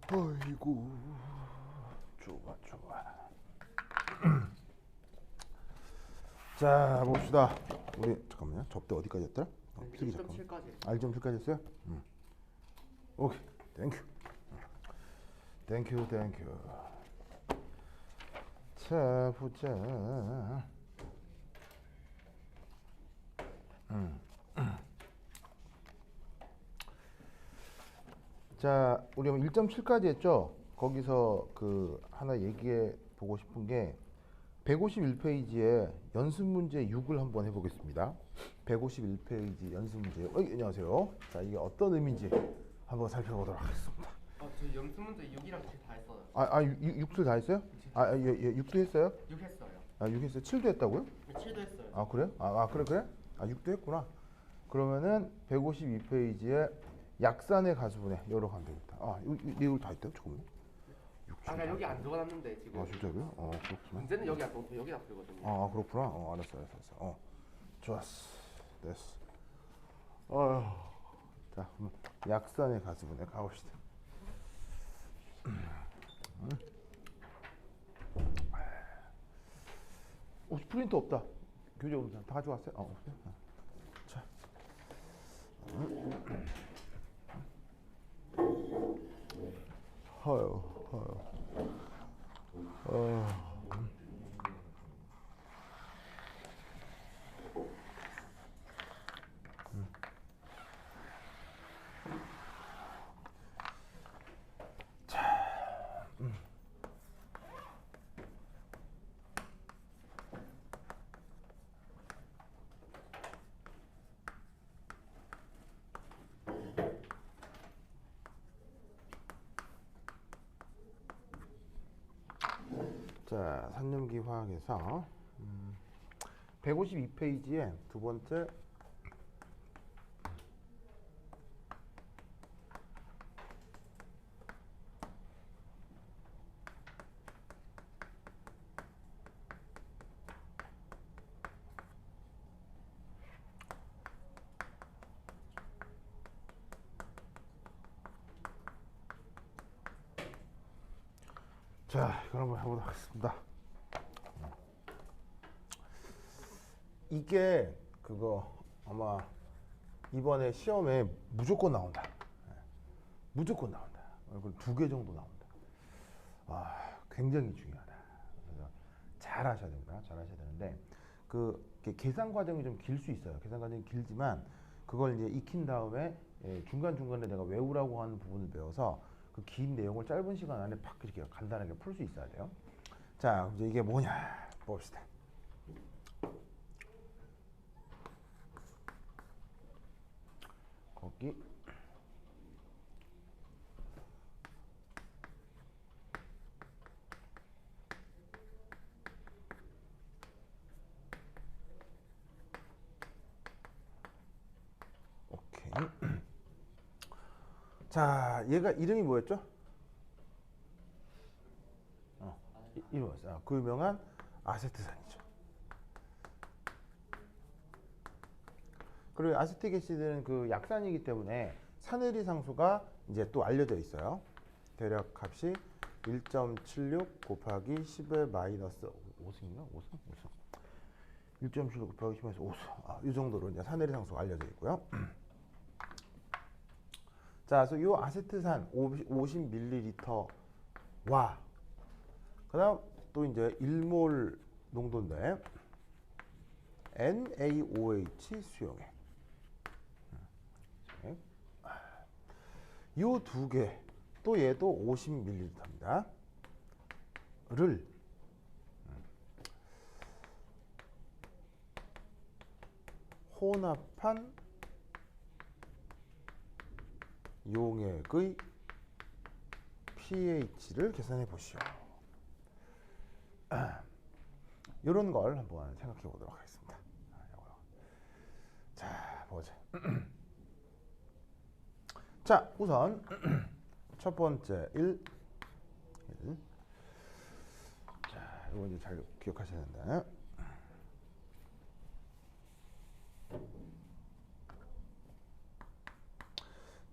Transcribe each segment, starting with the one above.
어이구, 좋아, 좋아. 자, 봅시다. 우리 잠깐만요. 접대 어디까지 했더라? 필기 잠깐만. 1.7까지. R.7까지 했어요? 오케이, 땡큐. 땡큐, 땡큐. 자, 보자. 자, 우리 1.7까지 했죠? 거기서 그 하나 얘기해 보고 싶은 게 151페이지에 연습 문제 6을 한번 해보겠습니다. 151페이지 연습 문제. 안녕하세요. 자, 이게 어떤 의미인지 한번 살펴보도록 하겠습니다. 저 연습 문제 6이랑 7 다 했어요. 6도 다 했어요? 예, 6도 했어요? 6 했어요. 6 했어요? 7도 했다고요? 7도 했어요. 그래요? 그래? 6도 했구나. 그러면은 152페이지에 약산의 가수분해 여러 가면 되겠다. 이걸 다 했대요? 잠깐만요. 그러니까 여기 안 적어놨는데 지금. 진짜로요? 그렇구나. 문제는 여기 안 적고 여기다 풀거든요. 그렇구나. 알았어. 좋았어. 됐어. 자, 그럼 약산의 가수분해 가봅시다. 프린터 없다. 교재 온다. 다 가져왔어요? 없어요? 자. 허요. 자, 산염기 화학에서 152페이지에 두 번째 자, 이걸 한번 해보도록 하겠습니다. 이게 그거 아마 이번에 시험에 무조건 나온다. 무조건 나온다. 이걸 2개 정도 나온다. 굉장히 중요하다. 그래서 잘 하셔야 됩니다. 잘 하셔야 되는데 계산 과정이 좀 길 수 있어요. 계산 과정이 길지만 그걸 이제 익힌 다음에 중간중간에 내가 외우라고 하는 부분을 배워서 그 긴 내용을 짧은 시간 안에 팍 이렇게 간단하게 풀 수 있어야 돼요. 자, 이제 이게 뭐냐 봅시다. 거기 오케이. 자, 얘가 이름이 뭐였죠? 이름 뭐였어요? 그 유명한 아세트산이죠. 그리고 아세틱에시드는 그 약산이기 때문에 산해리 상수가 이제 또 알려져 있어요. 대략 값이 1.76 곱하기 10의 마이너스 5승인가? 5승? 1.76 곱하기 10에서 5승. 이 정도로 이제 산해리 상수가 알려져 있고요. 자, 그래서 이 아세트산 50ml와 그다음 또 이제 1몰 농도인데 NaOH 수용액. 이 2개 또 얘도 50ml입니다. 를 혼합한 용액의 pH를 계산해 보시오. 이런 걸 한번 생각해 보도록 하겠습니다. 자, 보자. 자, 우선 첫 번째 1. 자, 이거 이제 잘 기억하셔야 된다.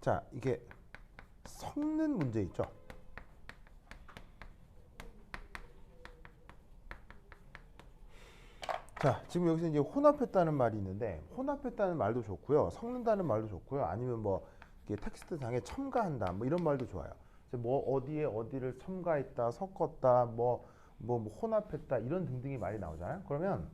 자, 이게 섞는 문제 있죠? 자, 지금 여기서 이제 혼합했다는 말이 있는데 혼합했다는 말도 좋고요. 섞는다는 말도 좋고요. 아니면 뭐 이렇게 텍스트상에 첨가한다 뭐 이런 말도 좋아요. 그래서 뭐 어디에 어디를 첨가했다, 섞었다, 뭐 혼합했다 이런 등등이 말이 나오잖아요. 그러면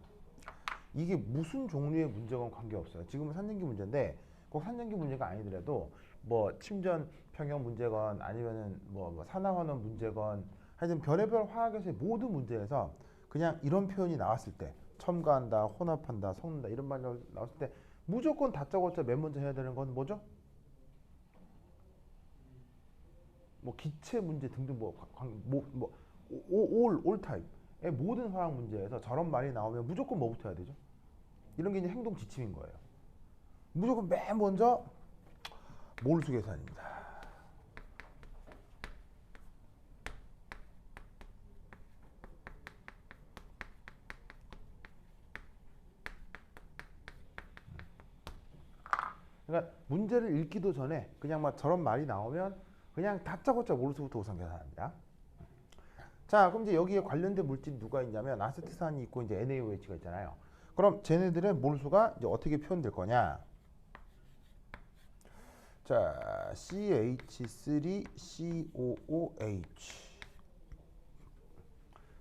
이게 무슨 종류의 문제건 관계없어요. 지금은 산전기 문제인데 꼭 산전기 문제가 아니더라도 뭐 침전 평형 문제건 아니면은 뭐 산화환원 문제건 하여튼 별의별 화학에서의 모든 문제에서 그냥 이런 표현이 나왔을 때 첨가한다, 혼합한다, 섞는다 이런 말이 나왔을 때 무조건 다짜고짜 맨 먼저 해야 되는 건 뭐죠? 뭐 기체 문제 등등 올 타입의 모든 화학 문제에서 저런 말이 나오면 무조건 뭐부터 해야 되죠? 이런 게 이제 행동 지침인 거예요. 무조건 맨 먼저 몰수 계산입니다. 그러니까 문제를 읽기도 전에 그냥 막 저런 말이 나오면 그냥 다짜고짜 몰수부터 우선 계산합니다. 자, 그럼 이제 여기에 관련된 물질이 누가 있냐면 아세트산이 있고 이제 NaOH가 있잖아요. 그럼 쟤네들의 몰수가 이제 어떻게 표현될 거냐? 자, CH3COOH.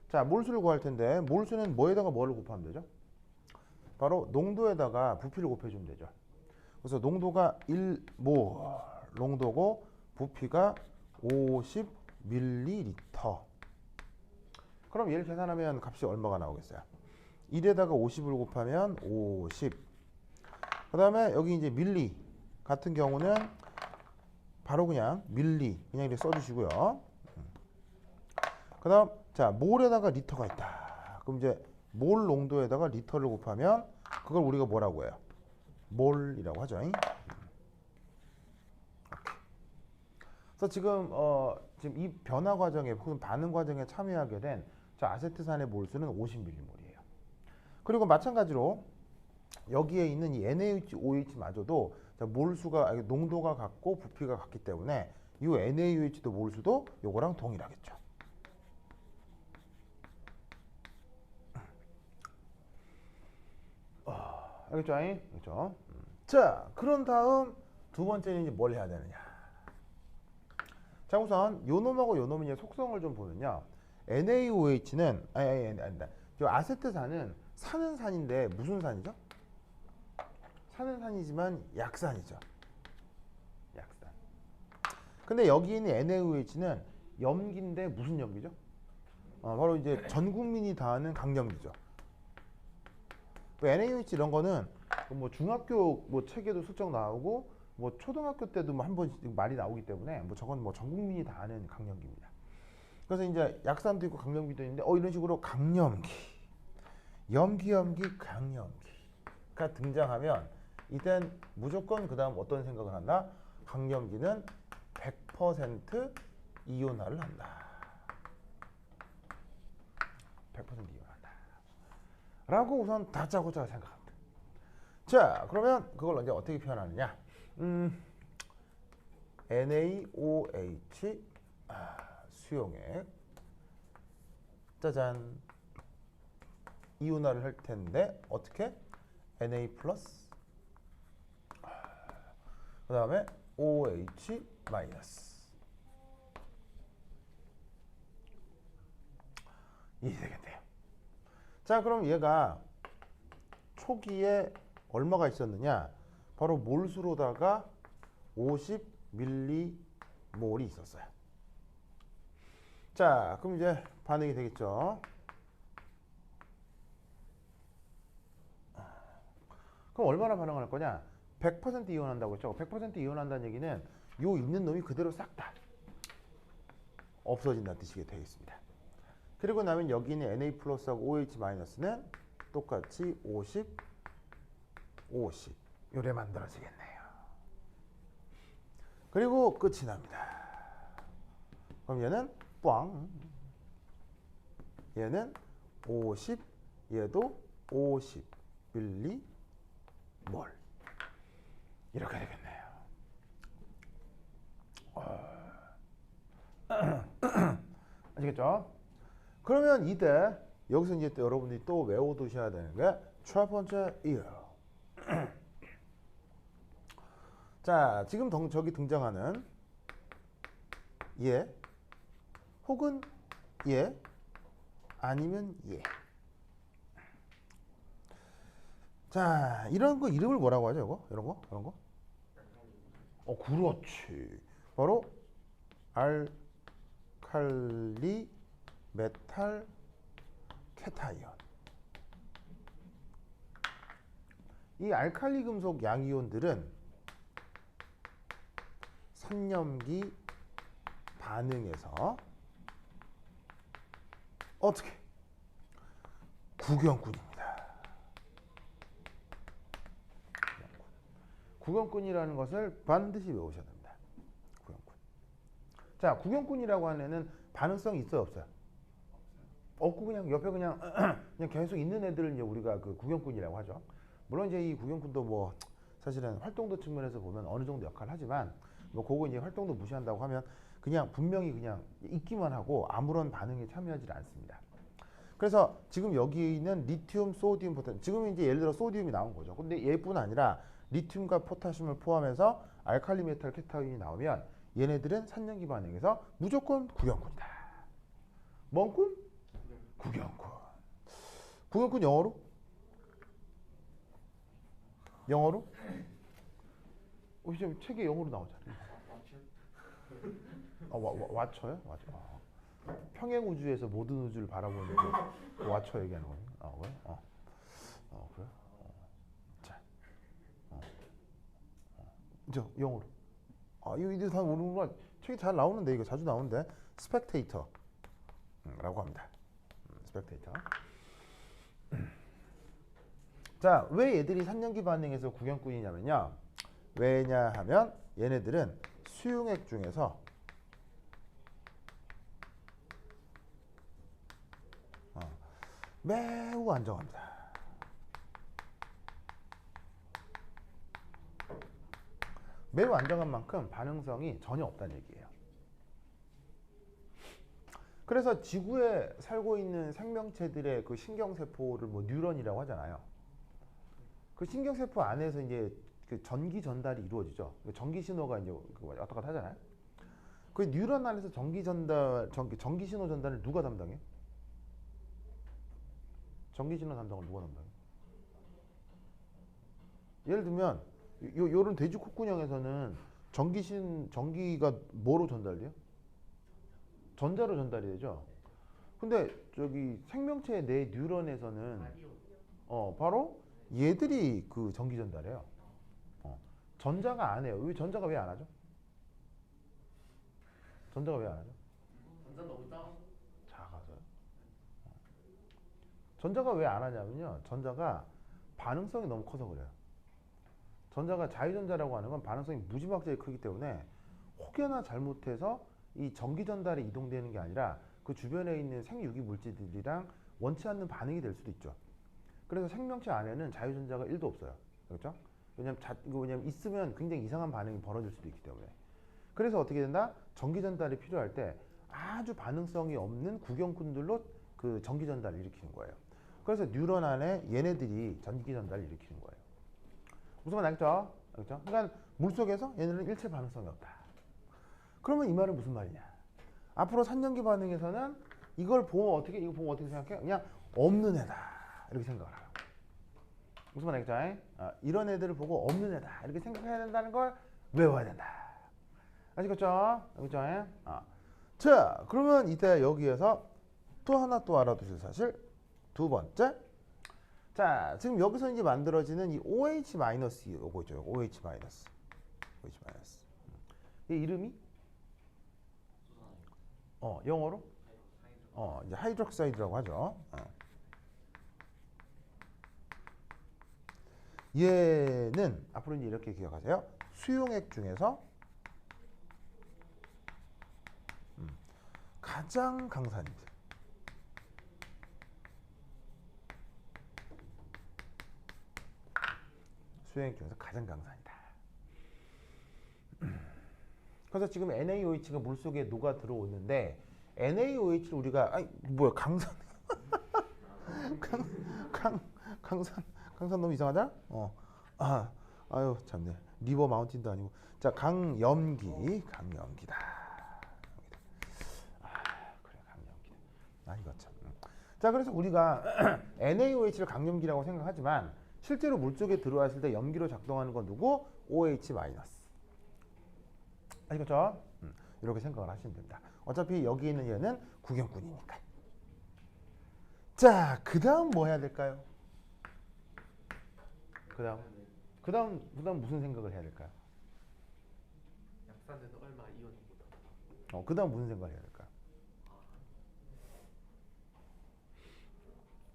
자, 몰수를 구할 텐데 몰수는 뭐에다가 뭐를 곱하면 되죠? 바로 농도에다가 부피를 곱해주면 되죠. 그래서 농도가 1몰 농도고 부피가 50ml. 그럼 얘를 계산하면 값이 얼마가 나오겠어요? 1에다가 50을 곱하면 50. 그 다음에 여기 이제 밀리 같은 경우는 바로 그냥 밀리 그냥 이렇게 써주시고요. 그 다음 자 몰에다가 리터가 있다. 그럼 이제 몰 농도에다가 리터를 곱하면 그걸 우리가 뭐라고 해요? 몰이라고 하죠. 그래서 지금 이 변화 과정에 혹은 반응 과정에 참여하게 된 저 아세트산의 몰수는 50ml이에요. 그리고 마찬가지로 여기에 있는 이 NaOH마저도 몰수가 농도가 같고 부피가 같기 때문에 이 NaOH도 몰수도 요거랑 동일하겠죠. 알겠죠? 알겠죠? 자, 그런 다음 두 번째는 이제 뭘 해야 되느냐? 자, 우선 요 놈하고 요 놈의 속성을 좀 보면요. NaOH는 아니다. 이 아세트산은 사는 산인데 무슨 산이죠? 사는 산이지만 약산이죠. 약산. 근데 여기 있는 NaOH는 염기인데 무슨 염기죠? 바로 이제 전 국민이 다 아는 강염기죠. NaOH 이런 거는 뭐 중학교 뭐 책에도 슬쩍 나오고 뭐 초등학교 때도 뭐 한 번씩 말이 나오기 때문에 뭐 저건 뭐 전 국민이 다 아는 강염기입니다. 그래서 이제 약산도 있고 강염기도 있는데 이런 식으로 강염기, 염기, 강염기가 등장하면 이땐 무조건 그 다음 어떤 생각을 한다? 강염기는 100% 이온화를 한다. 100% 이온화한다. 라고 우선 다짜고짜 생각합니다. 자, 그러면 그걸 이제 어떻게 표현하느냐? NaOH 수용액 짜잔 이온화를 할 텐데 어떻게? Na 플러스 그 다음에 OH 마이너스 이게 되겠네요. 자, 그럼 얘가 초기에 얼마가 있었느냐? 바로 몰수로다가 50mm몰이 있었어요. 자, 그럼 이제 반응이 되겠죠. 그럼 얼마나 반응할 거냐? 100% 이온한다고 했죠. 100% 이온한다는 얘기는 요 있는 놈이 그대로 싹 다 없어진다는 뜻이 되겠습니다. 그리고 나면 여기 있는 Na 플러스하고 OH 마이너스는 똑같이 50, 50 요래 만들어지겠네요. 그리고 끝이 납니다. 그럼 얘는 꽝, 얘는 50, 얘도 50ml 이렇게 되겠네요. 아시겠죠? 그러면 이때 여기서 이제 또 여러분들이 또 외워두셔야 되는 게 첫 번째 year. 자, 지금 저기 등장하는 예, 혹은 예, 아니면 예. 자, 이런 거 이름을 뭐라고 하죠? 이거? 이런 거? 이런 거? 그렇지. 바로 알칼리 메탈 케타이온. 이 알칼리 금속 양이온들은 산염기 반응에서 어떻게 구경꾼입니다. 구경꾼이라는 것을 반드시 외우셔야 됩니다. 구경꾼. 자, 구경꾼이라고 하는 애는 반응성이 있어요, 없어요? 없고 그냥 옆에 그냥 그냥 계속 있는 애들을 이제 우리가 그 구경꾼이라고 하죠. 물론 이제 이 구경꾼도 뭐 사실은 활동도 측면에서 보면 어느 정도 역할을 하지만 뭐 그거 이제 활동도 무시한다고 하면 그냥 분명히 그냥 있기만 하고 아무런 반응에 참여하지 않습니다. 그래서 지금 여기 있는 리튬, 소디움, 포타슘, 지금 이제 예를 들어 소디움이 나온 거죠. 근데 얘뿐 아니라 리튬과 포타슘을 포함해서 알칼리 메탈 케타인이 나오면 얘네들은 산염기 반응에서 무조건 구경꾼이다. 뭔 꾼? 구경꾼. 구경꾼 영어로? 영어로? 지금 책에 영어로 나오잖아요. 왓쳐요? 왓쳐. 평행 우주에서 모든 우주를 바라보는 그 왓쳐 얘기하는 거예요. 그래? 그래? 자, 저 영어로. 이거 다 모르는구나. 책이 잘 나오는데 이거 자주 나오는데 스펙테이터라고 합니다. 스펙테이터. 자, 왜 얘들이 산염기 반응에서 구경꾼이냐면요. 왜냐하면 얘네들은 수용액 중에서 매우 안정합니다. 매우 안정한 만큼 반응성이 전혀 없다는 얘기예요. 그래서 지구에 살고 있는 생명체들의 그 신경세포를 뭐 뉴런이라고 하잖아요. 그 신경세포 안에서 이제 그 전기 전달이 이루어지죠. 전기 신호가 이제 왔다 갔다 하잖아요. 그 뉴런 안에서 전기 신호 전달을 누가 담당해? 전기 신호 담당을 누가 담당해? 예를 들면 요런 돼지 콧구녕에서는 전기가 뭐로 전달돼요? 전자로 전달이 되죠. 근데 저기 생명체 내 뉴런에서는 바로 얘들이 그 전기 전달해요. 전자가 안 해요. 왜 전자가 왜 안 하죠? 전자가 왜 안 하죠? 전자 너무 작아서. 작아서요. 전자가 왜 안 하냐면요. 전자가 반응성이 너무 커서 그래요. 전자가 자유전자라고 하는 건 반응성이 무지막지하게 크기 때문에 혹여나 잘못해서 이 전기 전달이 이동되는 게 아니라 그 주변에 있는 생유기 물질들이랑 원치 않는 반응이 될 수도 있죠. 그래서 생명체 안에는 자유전자가 1도 없어요. 그렇죠? 왜냐면 있으면 굉장히 이상한 반응이 벌어질 수도 있기 때문에. 그래서 어떻게 된다? 전기 전달이 필요할 때 아주 반응성이 없는 구경꾼들로 그 전기 전달을 일으키는 거예요. 그래서 뉴런 안에 얘네들이 전기 전달을 일으키는 거예요. 무슨 말 알겠죠? 알겠죠? 그러니까 물속에서 얘네는 일체 반응성이 없다. 그러면 이 말은 무슨 말이냐? 앞으로 산염기 반응에서는 이거 보면 어떻게 생각해? 그냥 없는 애다 이렇게 생각을 하라고. 무슨 말 알겠죠? 이런 애들을 보고 없는 애다 이렇게 생각해야 된다는 걸 외워야 된다. 아시겠죠? 알겠죠? 자, 그러면 이때 여기에서 또 하나 또 알아두실 사실 두 번째. 자, 지금 여기서 이제 만들어지는 이 OH- 요거 있죠. OH-. OH-. 이 이름이 영어로 이제 하이드록사이드라고 하죠. 얘는 앞으로 이제 이렇게 기억하세요. 수용액 중에서 가장 강산입니다. 수용액 중에서 가장 강산이다. 그래서 지금 NaOH가 물속에 녹아 들어오는데 NaOH를 우리가 강산 강산 너무 이상하다? 아유 참네. 리버 마운틴도 아니고. 자, 강염기다. 그래, 강염기다. 이거 참. 자, 그래서 우리가 NaOH를 강염기라고 생각하지만 실제로 물 쪽에 들어왔을 때 염기로 작동하는 건 누구? OH 마이너스. 아시겠죠? 이렇게 생각을 하시면 됩니다. 어차피 여기 있는 얘는 구경꾼이니까. 자, 그 다음 뭐 해야 될까요? 그 다음 무슨 생각을 해야 될까요? 약산에는 얼마 이온입니다. 그 다음 무슨 생각을 해야 될까요?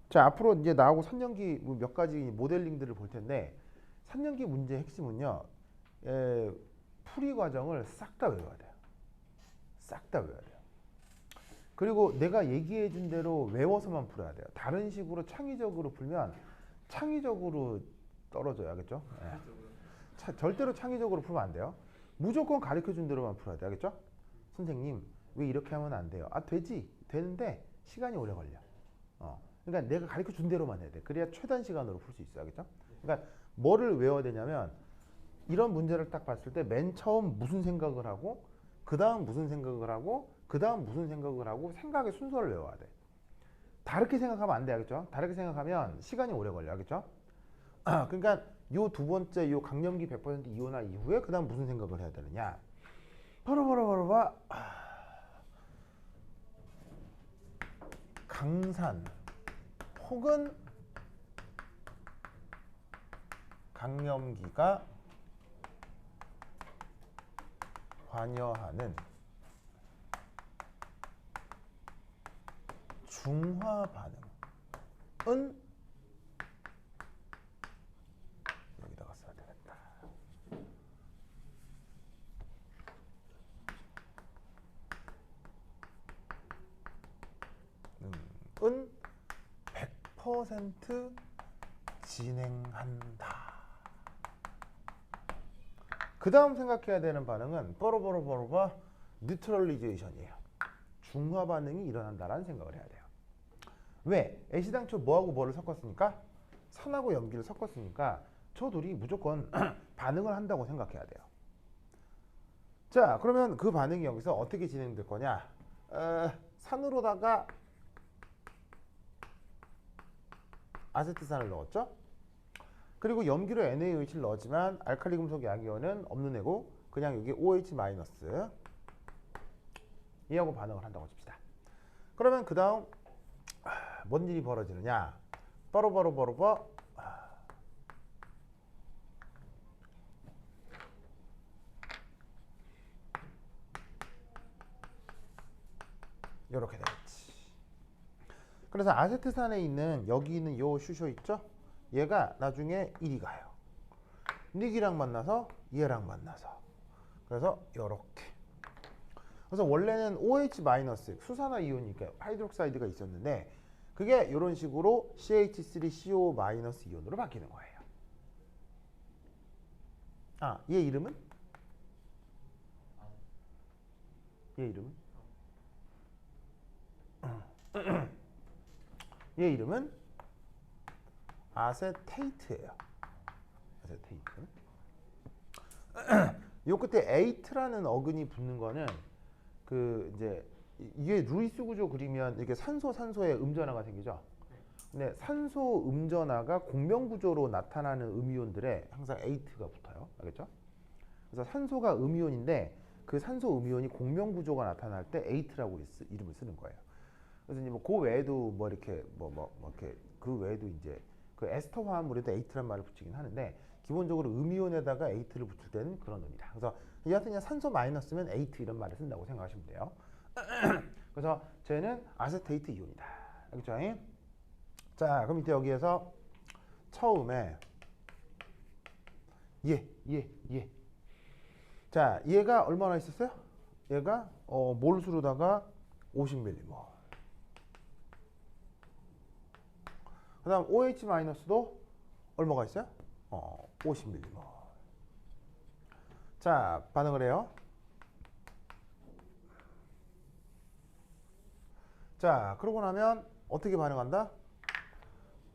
자, 앞으로 이제 나하고 산연기 몇 가지 모델링들을 볼 텐데, 산연기 문제의 핵심은요, 풀이 과정을 싹 다 외워야 돼요. 싹 다 외워야 돼요. 그리고 내가 얘기해 준 대로 외워서만 풀어야 돼요. 다른 식으로 창의적으로 풀면 창의적으로 떨어져요. 알겠죠? 절대로 창의적으로 풀면 안 돼요. 무조건 가르쳐 준 대로만 풀어야 돼. 알겠죠? 선생님, 왜 이렇게 하면 안 돼요? 되지. 되는데 시간이 오래 걸려. 그러니까 내가 가르쳐 준 대로만 해야 돼. 그래야 최단 시간으로 풀 수 있어요. 알겠죠? 그러니까 뭐를 외워야 되냐면 이런 문제를 딱 봤을 때 맨 처음 무슨 생각을 하고 그 다음 무슨 생각을 하고 그 다음 무슨 생각을 하고 생각의 순서를 외워야 돼. 다르게 생각하면 안 돼. 알겠죠? 다르게 생각하면 시간이 오래 걸려. 알겠죠? 그러니까 요 두 번째 요 강염기 100% 이온화 이후에 그 다음 무슨 생각을 해야 되느냐. 바로 봐. 강산 혹은 강염기가 관여하는 중화 반응은 여기다가 써야 되겠다. 은 100% 진행한다. 그 다음 생각해야 되는 반응은 뽀로뽀로뽀로바 뉴트럴리제이션이에요. 중화 반응이 일어난다라는 생각을 해야 돼요. 왜? 애시당초 뭐하고 뭐를 섞었으니까? 산하고 염기를 섞었으니까 저 둘이 무조건 반응을 한다고 생각해야 돼요. 자, 그러면 그 반응이 여기서 어떻게 진행될 거냐? 산으로다가 아세트산을 넣었죠? 그리고 염기로 NaOH를 넣었지만 알칼리 금속 양이온은 없는 애고 그냥 여기 OH 마이너스 이하고 반응을 한다고 칩시다. 그러면 그 다음 뭔 일이 벌어지느냐? 바로 이렇게 되겠지. 그래서 아세트산에 있는 여기 있는 요 슈쇼 있죠? 얘가 나중에 이리 가요. 닉이랑 만나서 얘랑 만나서. 그래서 이렇게. 그래서 원래는 OH 마이너스 수산화 이온이니까 하이드록사이드가 있었는데 그게 이런 식으로 CH3CO 마이너스 이온으로 바뀌는 거예요. 얘 이름은? 얘 이름은 아세테이트예요. 아세테이트. 요 끝에 에이트라는 어근이 붙는 거는 그 이제 이게 루이스 구조 그리면 이렇게 산소에 음전하가 생기죠. 근데 산소 음전하가 공명 구조로 나타나는 음이온들에 항상 에이트가 붙어요. 알겠죠? 그래서 산소가 음이온인데 그 산소 음이온이 공명 구조가 나타날 때 에이트라고 이름을 쓰는 거예요. 그래서 이제 그 외에도 뭐 이렇게 이렇게 그 외에도 이제 그 에스터 화합물에도 에이트란 말을 붙이긴 하는데 기본적으로 음이온에다가 에이트를 붙일 때는 그런 의미다. 그래서 여하튼 그냥 산소 마이너스면 에이트 이런 말을 쓴다고 생각하시면 돼요. 그래서 쟤는 아세테이트 이온이다. 알겠죠? 자, 그럼 이때 여기에서 처음에 얘. 자, 얘가 얼마나 있었어요? 얘가 몰수로다가 50mm몰. 그 다음 OH-도 얼마가 있어요? 50mm몰. 자, 반응을 해요. 자, 그러고 나면 어떻게 반응한다?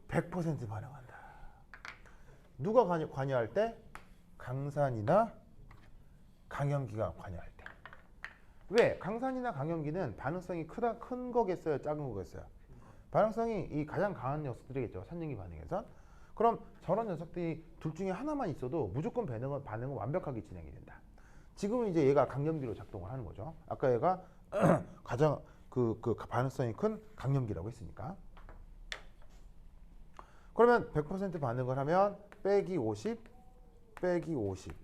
100% 반응한다. 누가 관여할 때? 강산이나 강염기가 관여할 때. 왜? 강산이나 강염기는 반응성이 큰 거겠어요? 작은 거겠어요? 반응성이 이 가장 강한 녀석들이겠죠. 산염기 반응에선. 그럼 저런 녀석들이 둘 중에 하나만 있어도 무조건 반응은 완벽하게 진행이 된다. 지금은 이제 얘가 강염기로 작동을 하는 거죠. 아까 얘가 가장 그 반응성이 큰 강염기라고 했으니까. 그러면 100% 반응을 하면 빼기 50, 빼기 50.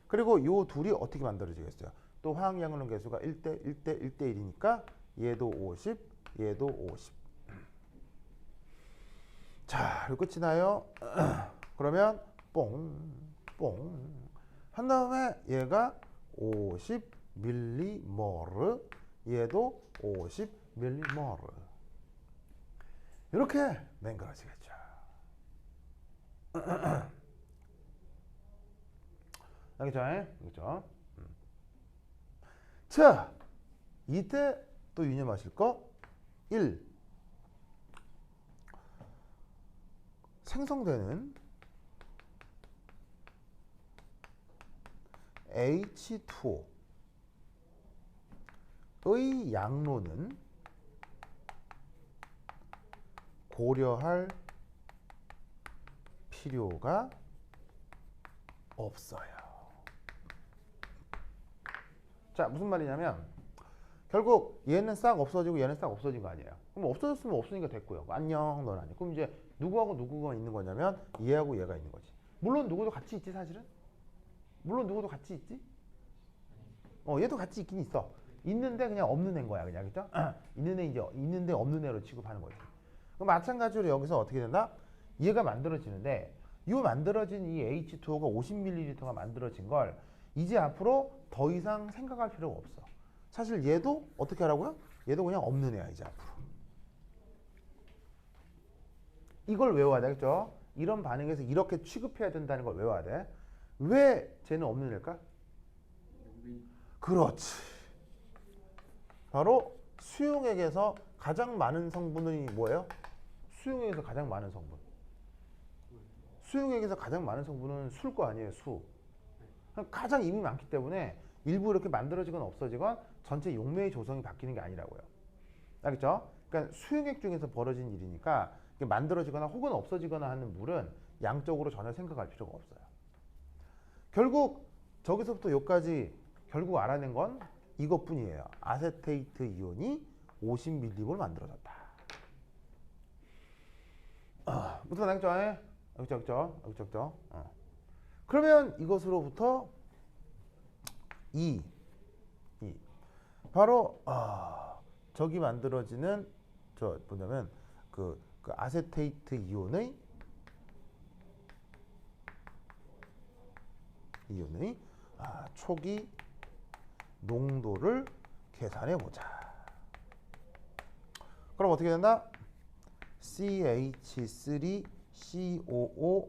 그리고 요 둘이 어떻게 만들어지겠어요? 또 화학양론 계수가 1대 1대 1대 1이니까 얘도 50, 얘도 50. 자, 이거 끝이 나요. 그러면 뽕, 뽕. 한 다음에 얘가 50 밀리모르, 얘도 50 밀리모르. 이렇게 맹글어지겠죠. 알겠죠? 그렇죠? 자, 이때 또 유념하실 거 1. 생성되는 H2O의 양로는 고려할 필요가 없어요. 자, 무슨 말이냐면 결국 얘는 싹 없어지고 얘는 싹 없어진 거 아니에요. 그럼 없어졌으면 없으니까 됐고요. 안녕, 넌 아니야. 그럼 이제 누구하고 누구가 있는 거냐면 얘하고 얘가 있는 거지. 물론 누구도 같이 있지 사실은. 물론 누구도 같이 있지. 얘도 같이 있긴 있어. 있는데 그냥 없는 애인 거야, 그냥. 그죠? 있는 애 이제 있는데 없는 애로 취급하는 거지. 그럼 마찬가지로 여기서 어떻게 된다? 얘가 만들어지는데 이 만들어진 이 H2O가 50ml가 만들어진 걸 이제 앞으로 더 이상 생각할 필요가 없어. 사실 얘도 어떻게 하라고요? 얘도 그냥 없는 애야 이제 앞으로. 이걸 외워야 되겠죠? 이런 반응에서 이렇게 취급해야 된다는 걸 외워야 돼. 왜 쟤는 없는 애일까? 그렇지. 바로 수용액에서 가장 많은 성분이 뭐예요? 수용액에서 가장 많은 성분. 수용액에서 가장 많은 성분은 수일 거 아니에요, 수. 가장 이미 많기 때문에 일부 이렇게 만들어지거나 없어지건 전체 용매의 조성이 바뀌는 게 아니라고요. 알겠죠? 그러니까 수용액 중에서 벌어진 일이니까 만들어지거나 혹은 없어지거나 하는 물은 양적으로 전혀 생각할 필요가 없어요. 결국 저기서부터 여기까지 결국 알아낸 건 이것뿐이에요. 아세테이트 이온이 50mg를 만들어졌다. 무슨 알겠죠? 그렇죠. 그러면 이것으로부터 바로 저기 만들어지는 저 뭐냐면 그 아세테이트 이온의 초기 농도를 계산해 보자. 그럼 어떻게 된다? CH3COO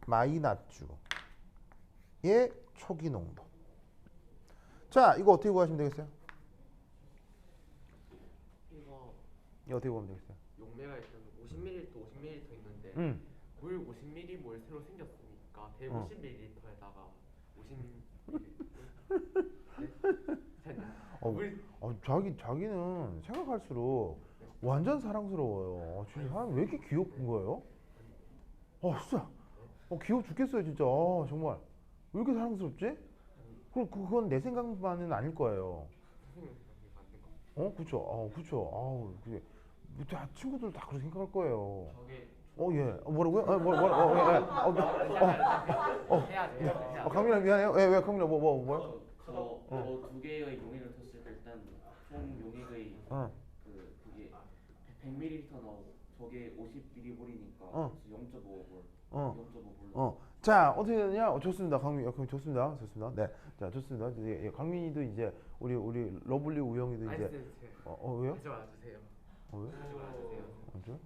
마이ナ주의 초기 농도. 자, 이거 어떻게 구하시면 되겠어요? 이거 어떻게 구하면 되겠어요? 용매가 일단 50ml, 50ml 있는데 물 50ml 새로 생겼으니까 150ml에다가 50ml. 자기는 생각할수록 완전 사랑스러워요. 진짜 사람 왜 이렇게 귀여운 거예요? 진짜. 귀여워 죽겠어요, 진짜. 정말. 왜 이렇게 사랑스럽지? 그건 내 생각만은 아닐 거예요. 그쵸. 그쵸. 친구들 다 그렇게 생각할 거예요. 예. 뭐라고요? 강민아 미안해요. 왜 강민아 뭐요? 저 두 개의 용액을 쳤을 때 일단 총 용액의 그게 100ml 나오고 저게 50ml이니까 0.5몰. 0.5몰. 자, 어떻게 되느냐? 좋습니다. 강민, 좋습니다. 네, 자, 좋습니다. 예, 강민이도 이제 우리 러블리 우영이도 이제 왜요? 하지 말아주세요. 왜? 하지 말아주세요. 뭐죠?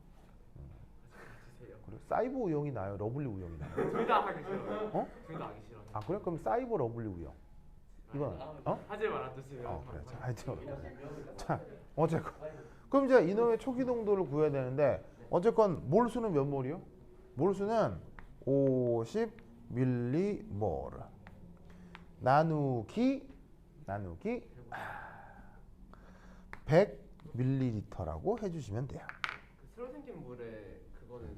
주세요. 그래? 사이버 우영이 나요? 러블리 우영이 나요? 둘 다 하기 싫어요. 둘 다 하기 싫어요. 그래? 그럼 사이버 러블리 우영. 이건 하지 말아주세요. 그래. 자, 하여튼. 자, 어쨌건. 그럼 이제 이놈의 초기 농도를 구해야 되는데 어쨌건 몰수는 몇 몰이요? 몰수는 50 밀리모르 나누기 100 밀리리터라고 해주시면 돼요. 그 새로 생긴 물에 그거는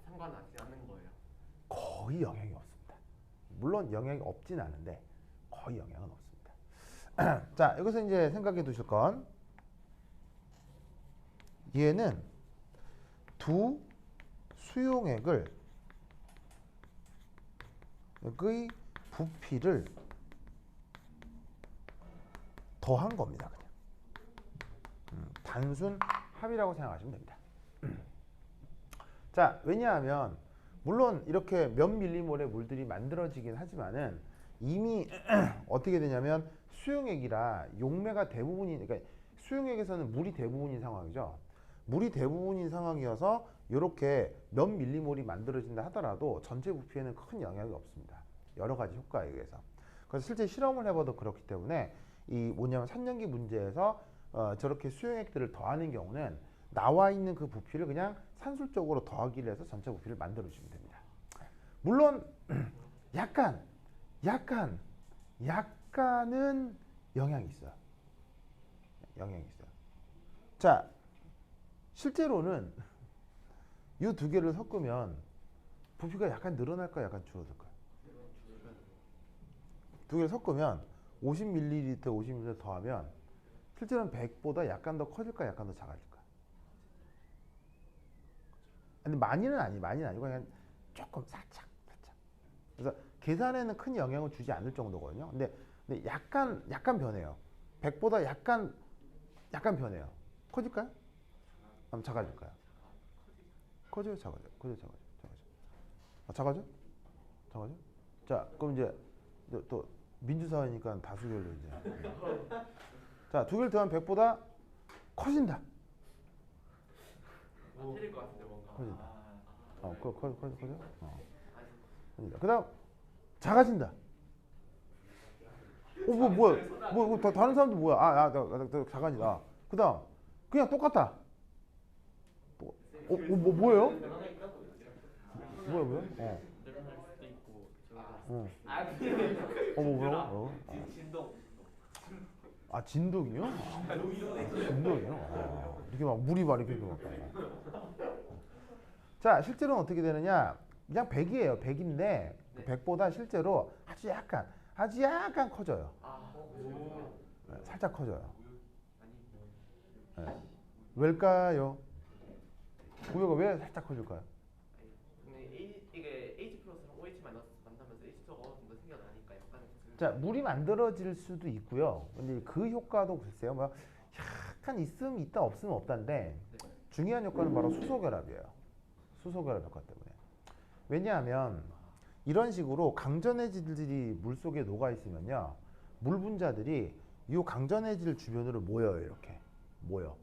상관하지 않는 거예요. 거의 영향이 없습니다. 물론 영향이 없진 않은데 거의 영향은 없습니다. 자, 여기서 이제 생각해 두실 건 얘는 두 수용액을 의 부피를 더한 겁니다. 그냥 단순 합이라고 생각하시면 됩니다. 자, 왜냐하면 물론 이렇게 몇 밀리몰의 물들이 만들어지긴 하지만은 이미 어떻게 되냐면 수용액이라 용매가 대부분이, 그러니까 수용액에서는 물이 대부분인 상황이죠. 물이 대부분인 상황이어서 이렇게 몇 밀리몰이 만들어진다 하더라도 전체 부피에는 큰 영향이 없습니다. 여러 가지 효과에 의해서. 그래서 실제 실험을 해봐도 그렇기 때문에 이 뭐냐면 산연기 문제에서 저렇게 수용액들을 더하는 경우는 나와 있는 그 부피를 그냥 산술적으로 더하기를 해서 전체 부피를 만들어주면 됩니다. 물론 약간은 영향이 있어요. 영향이 있어요. 자, 실제로는 이 두 개를 섞으면 부피가 약간 늘어날까 약간 줄어들까? 두 개를 섞으면 50ml, 50ml 더하면 실제로는 100보다 약간 더 커질까 약간 더 작아질까? 근데 많이는 아니고 그냥 조금 살짝. 그래서 계산에는 큰 영향을 주지 않을 정도거든요. 근데 약간 변해요. 100보다 약간 변해요. 커질까요? 그럼 작아질까요? 커져요, 작아져요. 작아져? 자, 그럼 이제 또 민주사회니까 다수결로 이제. 자, 두 개를 더하면 100보다 커진다. 틀릴 것 같은데 뭔가. 커진다. 커져? 그다음 작아진다. 뭐야? 다른 사람도 뭐야? 나 작아진다. 그다음 그냥 똑같다. 뭐예요? 뭐야? 늘어날 수도 있고 뭐라고? 진동. 아, 진동이요? 진동이요? 이렇게 막 물이 막 이렇게 막. 자, 실제로는 어떻게 되느냐? 그냥 100이에요. 100인데 100보다 실제로 아주 약간 커져요. 네, 살짝 커져요. 네. 왜일까요? 구조가 왜 살짝 커질까요? 근데 이게 H 플러스랑 OH 마이너스 만나면서 H2가 어느 정도 생겨나니까 약간 자, 물이 만들어질 수도 있고요. 근데 그 효과도 글쎄요, 뭐 약간 있으면 있다, 없으면 없다인데 중요한 효과는 바로 수소결합이에요. 수소결합 효과 때문에. 왜냐하면 이런 식으로 강전해질들이 물 속에 녹아 있으면요, 물 분자들이 이 강전해질 주변으로 모여요. 이렇게 모여.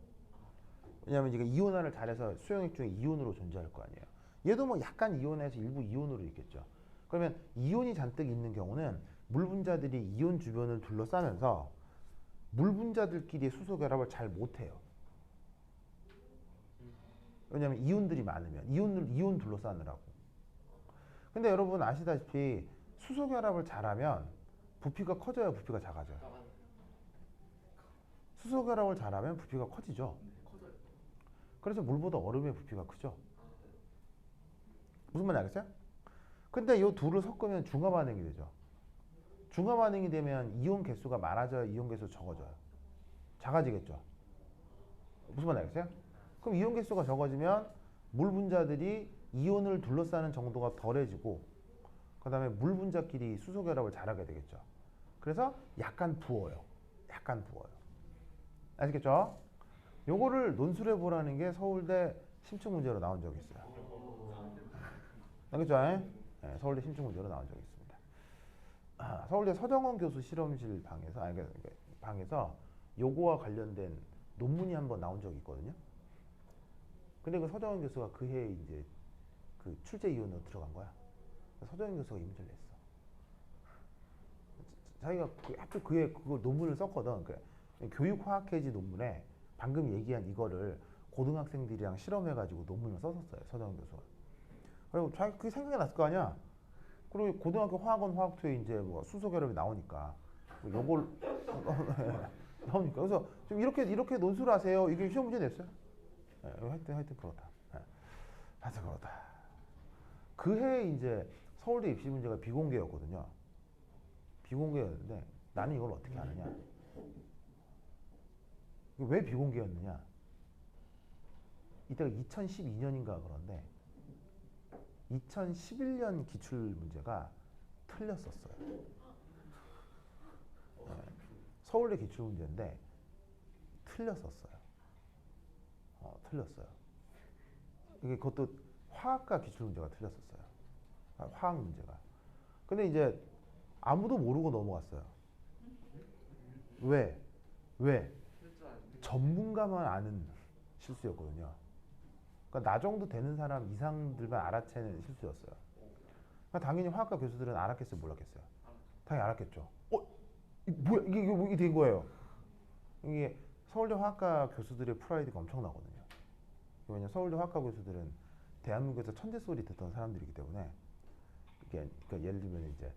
왜냐하면 이게 이온화를 잘해서 수용액 중에 이온으로 존재할 거 아니에요. 얘도 뭐 약간 이온에서 일부 이온으로 있겠죠. 그러면 이온이 잔뜩 있는 경우는 물 분자들이 이온 주변을 둘러싸면서 물 분자들끼리 수소 결합을 잘 못해요. 왜냐하면 이온들이 많으면 이온 둘러싸느라고. 근데 여러분 아시다시피 수소 결합을 잘하면 부피가 커져요, 부피가 작아져요? 수소 결합을 잘하면 부피가 커지죠. 그래서 물보다 얼음의 부피가 크죠. 무슨 말인지 알겠어요? 근데 이 둘을 섞으면 중화 반응이 되죠. 중화 반응이 되면 이온 개수가 많아져요, 이온 개수 적어져요? 작아지겠죠. 무슨 말인지 알겠어요? 그럼 이온 개수가 적어지면 물 분자들이 이온을 둘러싸는 정도가 덜해지고, 그 다음에 물 분자끼리 수소 결합을 잘하게 되겠죠. 그래서 약간 부어요. 아시겠죠? 요거를 논술해 보라는 게 서울대 심층 문제로 나온 적이 있어요. 알겠죠? 네, 서울대 심층 문제로 나온 적이 있습니다. 서울대 서정원 교수 실험실 방에서 요거와 관련된 논문이 한번 나온 적이 있거든요. 근데 그 서정원 교수가 그 해에 이제 그 출제위원으로 들어간 거야. 서정원 교수가 이 문제를 냈어. 자기가 하필 그해 그걸 논문을 썼거든. 교육화학회지 논문에 방금 얘기한 이거를 고등학생들이랑 실험해가지고 논문을 썼었어요, 서정원 교수가. 그리고 자기 그게 생각이 났을 거 아니야. 그리고 고등학교 화학원 화학투에 이제 뭐 수소 결합이 나오니까 뭐 요걸 나오니까 그래서 좀 이렇게 논술을 하세요. 이게 시험 문제 냈어요. 네, 하여튼 그렇다. 네. 하여튼 그렇다. 그해 이제 서울대 입시 문제가 비공개였거든요. 비공개였는데 나는 이걸 어떻게 아느냐? 왜 비공개였느냐? 이때가 2012년인가 그런데 2011년 기출 문제가 틀렸었어요. 네. 서울대 기출 문제인데 틀렸었어요. 틀렸어요. 이게 그것도 화학과 기출 문제가 틀렸었어요. 화학 문제가. 근데 이제 아무도 모르고 넘어갔어요. 왜? 전문가만 아는 실수였거든요. 그러니까 나 정도 되는 사람 이상들만 알아채는 실수였어요. 그러니까 당연히 화학과 교수들은 알았겠어요, 몰랐겠어요? 당연히 알았겠죠. 뭐야 이게 된 거예요. 이게 서울대 화학과 교수들의 프라이드가 엄청나거든요. 왜냐면 서울대 화학과 교수들은 대한민국에서 천재 소리 듣던 사람들이기 때문에 이게 그러니까 예를 들면 이제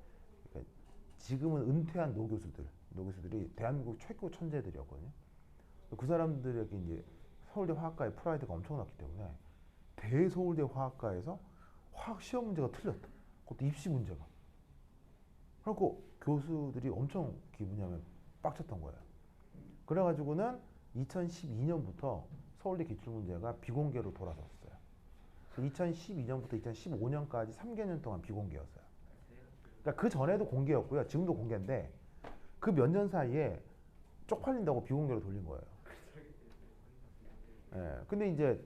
그러니까 지금은 은퇴한 노교수들이 대한민국 최고 천재들이었거든요. 그 사람들에게 이제 서울대 화학과의 프라이드가 엄청났기 때문에 대서울대 화학과에서 화학 시험 문제가 틀렸다. 그것도 입시 문제가. 그래갖고 교수들이 엄청 뭐냐면 빡쳤던 거예요. 그래가지고는 2012년부터 서울대 기출문제가 비공개로 돌아섰어요. 2012년부터 2015년까지 3개년 동안 비공개였어요. 그러니까 그 전에도 공개였고요. 지금도 공개인데 그 몇 년 사이에 쪽팔린다고 비공개로 돌린 거예요. 예. 근데 이제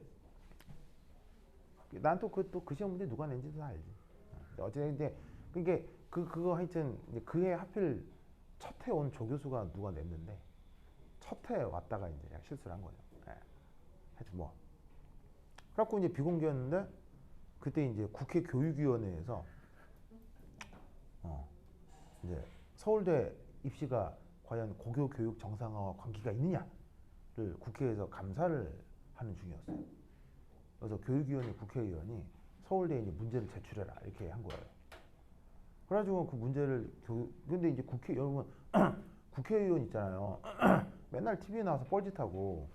난 또 그 시험 문제 누가 낸지도 다 알지. 어쨌든 이제 그거 하여튼 그해 하필 첫 해 온 조교수가 누가 냈는데 첫 해 왔다가 이제 실수를 한 거죠. 예. 하여튼 뭐. 그래갖고 이제 비공개였는데 그때 이제 국회 교육위원회에서 이제 서울대 입시가 과연 고교 교육 정상화와 관계가 있느냐를 국회에서 감사를 하는 중이었어요. 그래서 교육위원회 국회의원이 서울대에 이제 문제를 제출해라 이렇게 한 거예요. 그래가지고 그 문제를 근데 이제 여러분 국회의원 있잖아요. 맨날 TV에 나와서 뻘짓하고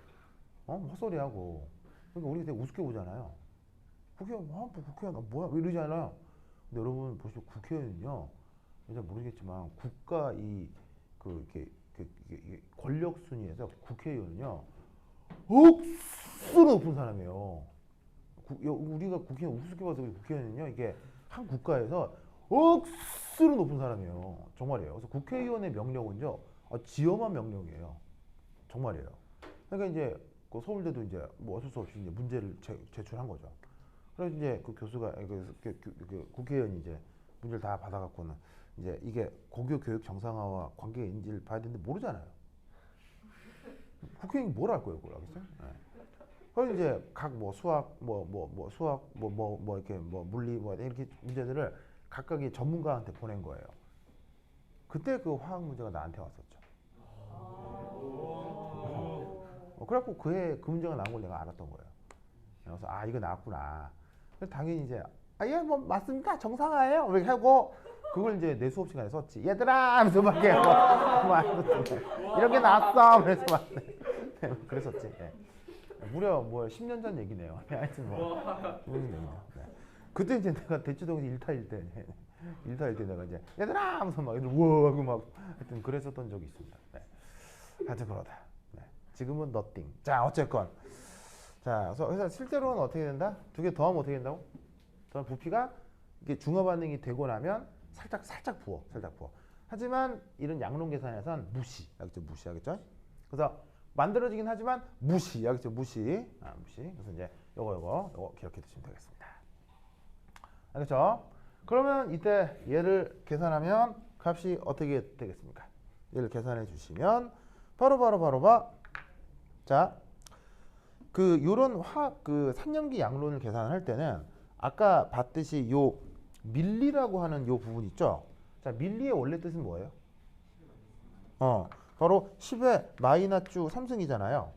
헛소리하고 그러니까 우리 되게 우습게 보잖아요. 국회의원 뭐야 이러잖아요. 근데 여러분 보시면 국회의원은요, 잘 모르겠지만 국가 이렇게 권력 순위에서 국회의원은요 억수로 높은 사람이에요. 우리가 국회의원 우습게 봐서 국회의원은요 이게 한 국가에서 억수로 높은 사람이에요. 정말이에요. 그래서 국회의원의 명령은요 지엄한 명령이에요. 정말이에요. 그러니까 이제 그 서울대도 이제 뭐 어쩔 수 없이 이제 문제를 제출한 거죠. 그래서 이제 그 교수가 그 국회의원이 이제 문제를 다 받아갖고는 이제 이게 고교 교육 정상화와 관계가 있는지를 봐야 되는데 모르잖아요. 국회의원이 뭘 할 거예요, 그걸 하겠어요? 네. 그래서 이제 각 뭐 수학, 수학, 이렇게 물리, 이렇게 문제들을 각각의 전문가한테 보낸 거예요. 그때 그 화학 문제가 나한테 왔었죠. 그래갖고 그 문제가 나온 걸 내가 알았던 거예요. 그래서 이거 나왔구나. 그래서 당연히 이제 예, 뭐 맞습니다. 정상화예요. 이렇게 하고 그걸 이제 내 수업 시간에 썼지. 얘들아 하면서 막 이렇게 나왔어. 그래서 막 그랬었지. 네. 무려 뭐 10년 전 얘기네요. 하여튼 뭐 네. 그때 이제 내가 대치동에서 1타일 때 내가 이제 얘들아 하면서 막 우와 하고 막 하여튼 그랬었던 적이 있습니다. 네. 하여튼 그러다. 네. 지금은 nothing. 자 어쨌건 자 그래서 실제로는 어떻게 된다? 두 개 더하면 어떻게 된다고? 더 부피가 이게 중화 반응이 되고 나면 살짝 부어. 하지만 이런 양론 계산에선 무시하겠죠? 그래서 만들어지긴 하지만 무시하겠죠? 무시. 그래서 이제 요거 기억해 두시면 되겠습니다. 알겠죠? 그러면 이때 얘를 계산하면 값이 어떻게 되겠습니까? 얘를 계산해 주시면 바로 자, 요런 산염기 양론을 계산할 때는 아까 봤듯이 요 밀리라고 하는 요 부분 있죠? 자, 밀리의 원래 뜻은 뭐예요? 바로 10의 마이너스 3승이잖아요.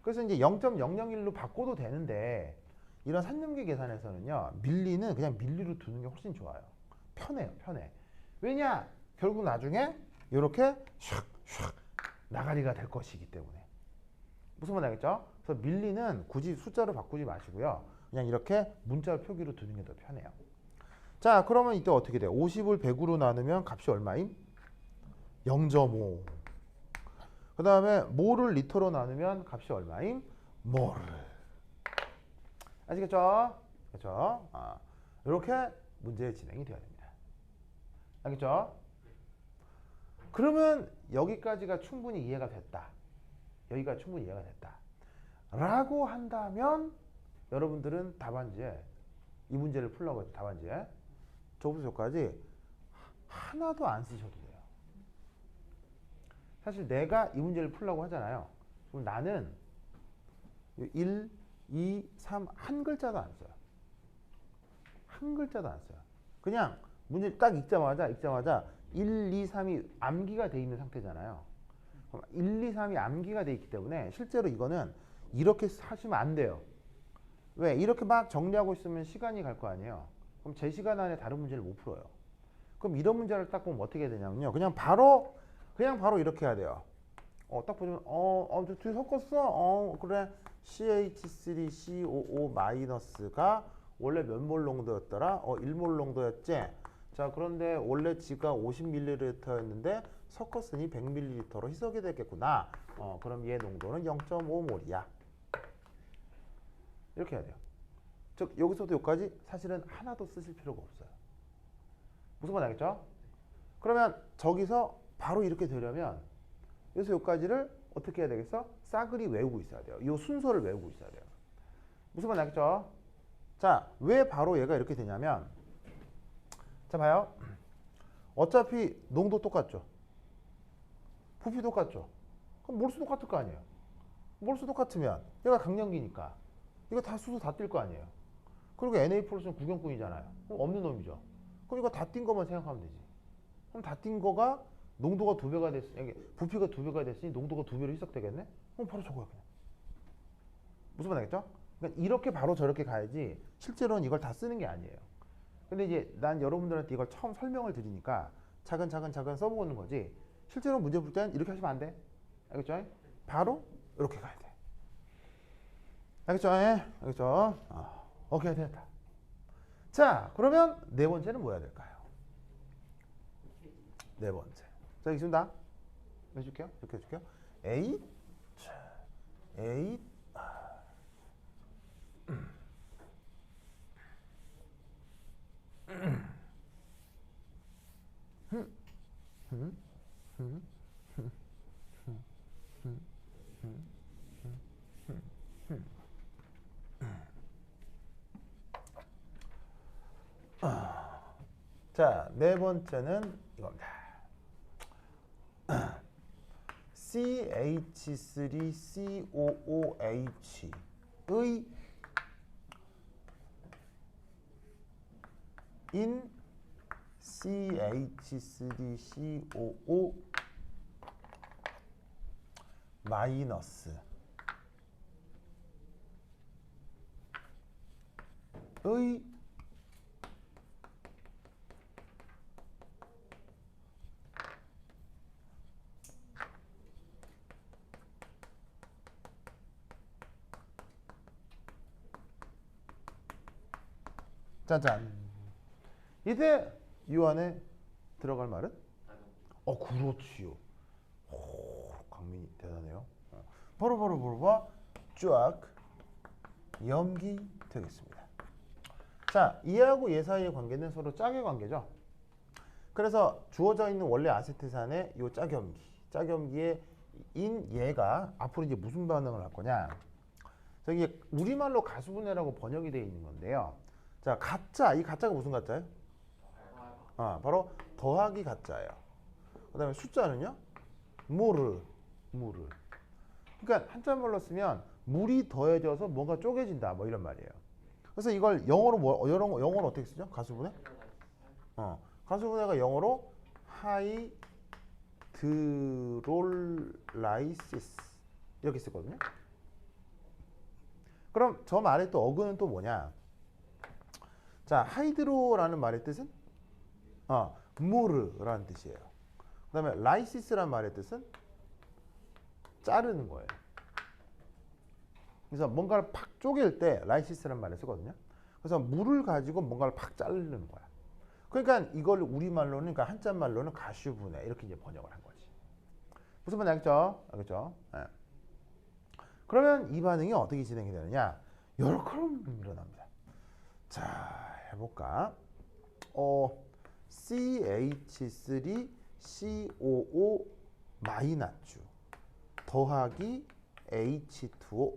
그래서 이제 0.001로 바꿔도 되는데 이런 산염기 계산에서는요, 밀리는 그냥 밀리로 두는 게 훨씬 좋아요. 편해요, 편해. 왜냐? 결국 나중에 이렇게 샥샥 나가리가 될 것이기 때문에. 무슨 말 알겠죠? 그래서 밀리는 굳이 숫자로 바꾸지 마시고요. 그냥 이렇게 문자 표기로 두는 게 더 편해요. 자, 그러면 이때 어떻게 돼요? 50을 100으로 나누면 값이 얼마임? 0.5. 그 다음에 몰을 리터로 나누면 값이 얼마임? 몰. 아시겠죠? 그렇죠? 이렇게 문제 진행이 되어야 됩니다. 알겠죠? 그러면 여기까지가 충분히 이해가 됐다. 여기가 충분히 이해가 됐다. 라고 한다면 여러분들은 답안지에 이 문제를 풀라고 했죠. 답안지에 저부터 저까지 하나도 안 쓰셔도 돼요. 사실 내가 이 문제를 풀라고 하잖아요. 그럼 나는 1, 2, 3 한 글자도 안 써요. 한 글자도 안 써요. 그냥 문제 딱 읽자마자 1, 2, 3이 암기가 돼 있는 상태잖아요. 그럼 1, 2, 3이 암기가 돼 있기 때문에 실제로 이거는 이렇게 하시면 안 돼요. 왜? 이렇게 막 정리하고 있으면 시간이 갈 거 아니에요. 그럼 제 시간 안에 다른 문제를 못 풀어요. 그럼 이런 문제를 딱 보면 어떻게 해야 되냐면요. 그냥 바로 이렇게 해야 돼요. 딱 보면 저 둘이 섞었어? 그래. CH3COO 마이너스가 원래 몇 몰 농도였더라? 1몰 농도였지? 자, 그런데 원래 지가 50ml였는데 섞었으니 100ml로 희석이 됐겠구나. 그럼 얘 농도는 0.5몰이야. 이렇게 해야 돼요. 즉 여기서부터 여기까지 사실은 하나도 쓰실 필요가 없어요. 무슨 말 알겠죠? 그러면 저기서 바로 이렇게 되려면 여기서 여기까지를 어떻게 해야 되겠어? 싸그리 외우고 있어야 돼요. 이 순서를 외우고 있어야 돼요. 무슨 말 알겠죠? 자, 왜 바로 얘가 이렇게 되냐면 자, 봐요. 어차피 농도 똑같죠? 부피 똑같죠? 그럼 몰수 똑같을 거 아니에요? 몰수 똑같으면 얘가 강량기니까 이거 다 수소 다 뛸 거 아니에요? 그리고 Na+는 구경꾼이잖아요. 그럼 없는 놈이죠. 그럼 이거 다 뛴 것만 생각하면 되지. 그럼 다 뛴 거가 농도가 2배가 됐으니 부피가 2배가 됐으니 농도가 2배로 희석되겠네? 그럼 바로 저거야 그냥. 무슨 말 알겠죠? 그러니까 이렇게 바로 저렇게 가야지 실제로는 이걸 다 쓰는 게 아니에요. 근데 이제 난 여러분들한테 이걸 처음 설명을 드리니까 차근차근 써보는 거지 실제로 문제 풀 때는 이렇게 하시면 안 돼. 알겠죠? 바로 이렇게 가야 돼. 알겠죠? 알겠죠? 오케이, 됐다. 자, 그러면 네 번째는 뭐 해야 될까요? 네 번째. 자, 있습니다. 해줄게요. 이렇게 해줄게요. A, 자, 네 번째는 이겁니다. CH3COOH의 in CH3COO 마이너스 의 짜잔. 이때 이 안에 들어갈 말은? 그렇지요. 강민이 대단해요. 바로 쫙 염기 되겠습니다. 자, 이하고 얘 사이의 관계는 서로 짝의 관계죠. 그래서 주어져 있는 원래 아세트산의 요 짝염기의 인 얘가 앞으로 이제 무슨 반응을 할 거냐? 저기 우리말로 가수분해라고 번역이 되어 있는 건데요. 자, 가짜, 이 가짜가 무슨 가짜예요? 바로 더하기 가짜예요. 그 다음에 숫자는요? 모르. 그러니까 한자말로 쓰면 물이 더해져서 뭔가 쪼개진다, 뭐 이런 말이에요. 그래서 이걸 영어로 영어로 어떻게 쓰죠? 가수분해? 가수분해가 영어로 하이드롤라이시스 이렇게 쓰거든요. 그럼 저 말의 또 어근은 또 뭐냐? 자, 하이드로라는 말의 뜻은 무르라는 뜻이에요. 그다음에 라이시스라는 말의 뜻은 자르는 거예요. 그래서 뭔가를 팍 쪼갤 때 라이시스라는 말을 쓰거든요. 그래서 물을 가지고 뭔가를 팍 자르는 거야. 그러니까 이걸 우리말로는, 그러니까 한자말로는 가슈분해 이렇게 이제 번역을 한 거지. 무슨 말인지 알겠죠? 알겠죠? 네. 그러면 이 반응이 어떻게 진행이 되느냐? 이렇게 일어납니다. 자, 해볼까? CH3COO 마이너스 더하기 H2O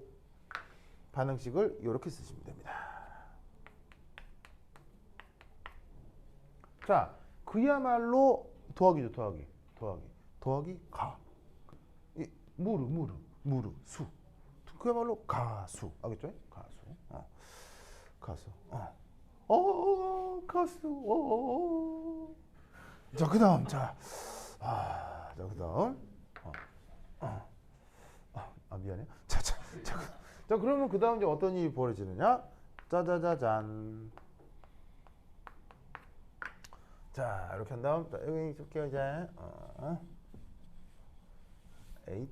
반응식을 이렇게 쓰시면 됩니다. 자, 그야말로 더하기죠. 더하기 가. 무르 수. 그야말로 가수. 알겠죠? 가수. 가수. 가수. 자, 그다음 자, 그다음. 미안해. 자, 그러면 그다음 이제 어떤 일이 벌어지느냐? 짜자자잔. 자, 이렇게 한 다음 여기 줄게요 이제. 에잇.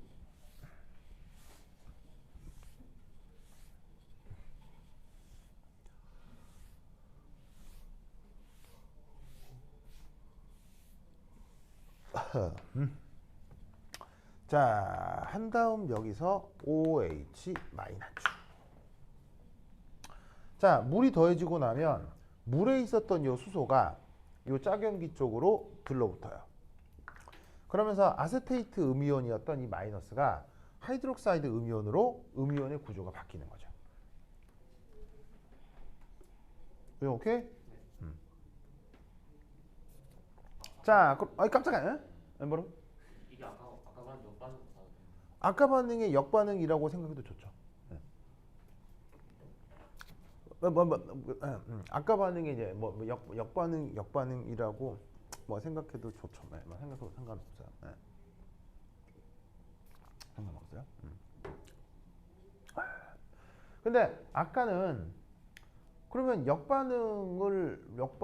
자, 한 다음 여기서 OH 마이너스. 자, 물이 더해지고 나면 물에 있었던 이 수소가 이 짝염기 쪽으로 들러붙어요. 그러면서 아세테이트 음이온이었던 이 마이너스가 하이드록사이드 음이온으로 음이온의 구조가 바뀌는 거죠. 오케이? 자, 깜짝이야. 뭐라고? 이게 아까 말한 역반응 다 아까 반응의 역반응이라고 생각해도 좋죠. 네. 아까 반응의 이제 역반응이라고 생각해도 좋죠. 네. 생각해도 상관없어요. 네. 상관없어요. 근데 아까는 그러면 역반응을이라고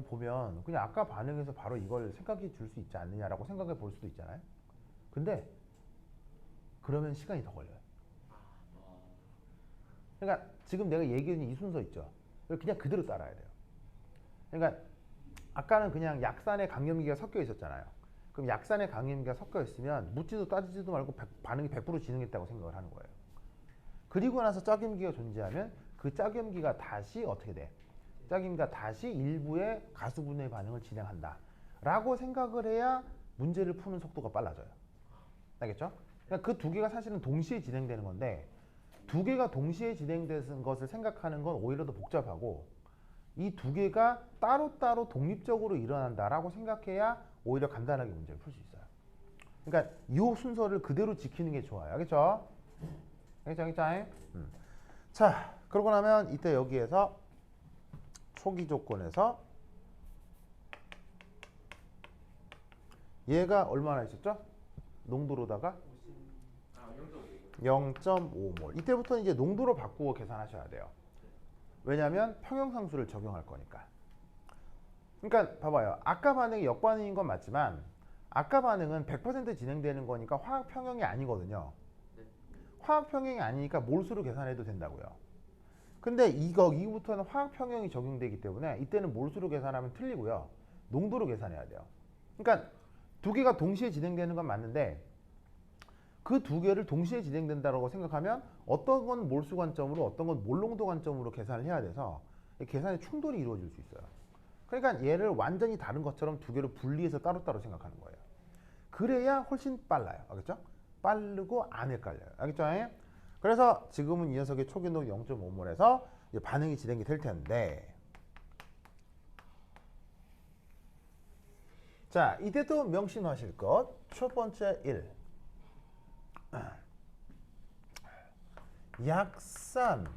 보면 그냥 아까 반응에서 바로 이걸 생각해 줄 수 있지 않느냐라고 생각해 볼 수도 있잖아요. 근데 그러면 시간이 더 걸려요. 그러니까 지금 내가 얘기한 이 순서 있죠. 그냥 그대로 따라야 돼요. 그러니까 아까는 그냥 약산에 강염기가 섞여 있었잖아요. 그럼 약산에 강염기가 섞여 있으면 묻지도 따지지도 말고 반응이 100% 진행했다고 생각을 하는 거예요. 그리고 나서 짝염기가 존재하면 그 짝염기가 다시 어떻게 돼? 짝염기가 다시 일부의 가수분해 반응을 진행한다 라고 생각을 해야 문제를 푸는 속도가 빨라져요. 알겠죠? 그러니까 그 두 개가 사실은 동시에 진행되는 건데 두 개가 동시에 진행되는 것을 생각하는 건 오히려 더 복잡하고 이 두 개가 따로따로 독립적으로 일어난다라고 생각해야 오히려 간단하게 문제를 풀 수 있어요. 그러니까 이 순서를 그대로 지키는 게 좋아요. 알겠죠? 알겠죠? 자, 그러고 나면 이때 여기에서 초기 조건에서 얘가 얼마나 있었죠? 농도로다가 0.5몰. 이때부터는 이제 농도로 바꾸고 계산하셔야 돼요. 왜냐하면 평형상수를 적용할 거니까. 그러니까 봐봐요. 아까 반응이 역반응인 건 맞지만 아까 반응은 100% 진행되는 거니까 화학 평형이 아니거든요. 화학 평형이 아니니까 몰수로 계산해도 된다고요. 근데 이부터는 화학 평형이 적용되기 때문에 이때는 몰수로 계산하면 틀리고요. 농도로 계산해야 돼요. 그러니까 두 개가 동시에 진행되는 건 맞는데 그 두 개를 동시에 진행된다고 생각하면 어떤 건 몰수 관점으로 어떤 건 몰농도 관점으로 계산을 해야 돼서 계산의 충돌이 이루어질 수 있어요. 그러니까 얘를 완전히 다른 것처럼 두 개를 분리해서 따로따로 생각하는 거예요. 그래야 훨씬 빨라요. 알겠죠? 빠르고 안 헷갈려요. 알겠죠? 그래서 지금은 이 녀석의 초기농도 0.5몰에서 반응이 진행이 될 텐데 자, 이때 또 명심하실 것 첫 번째 1 약산의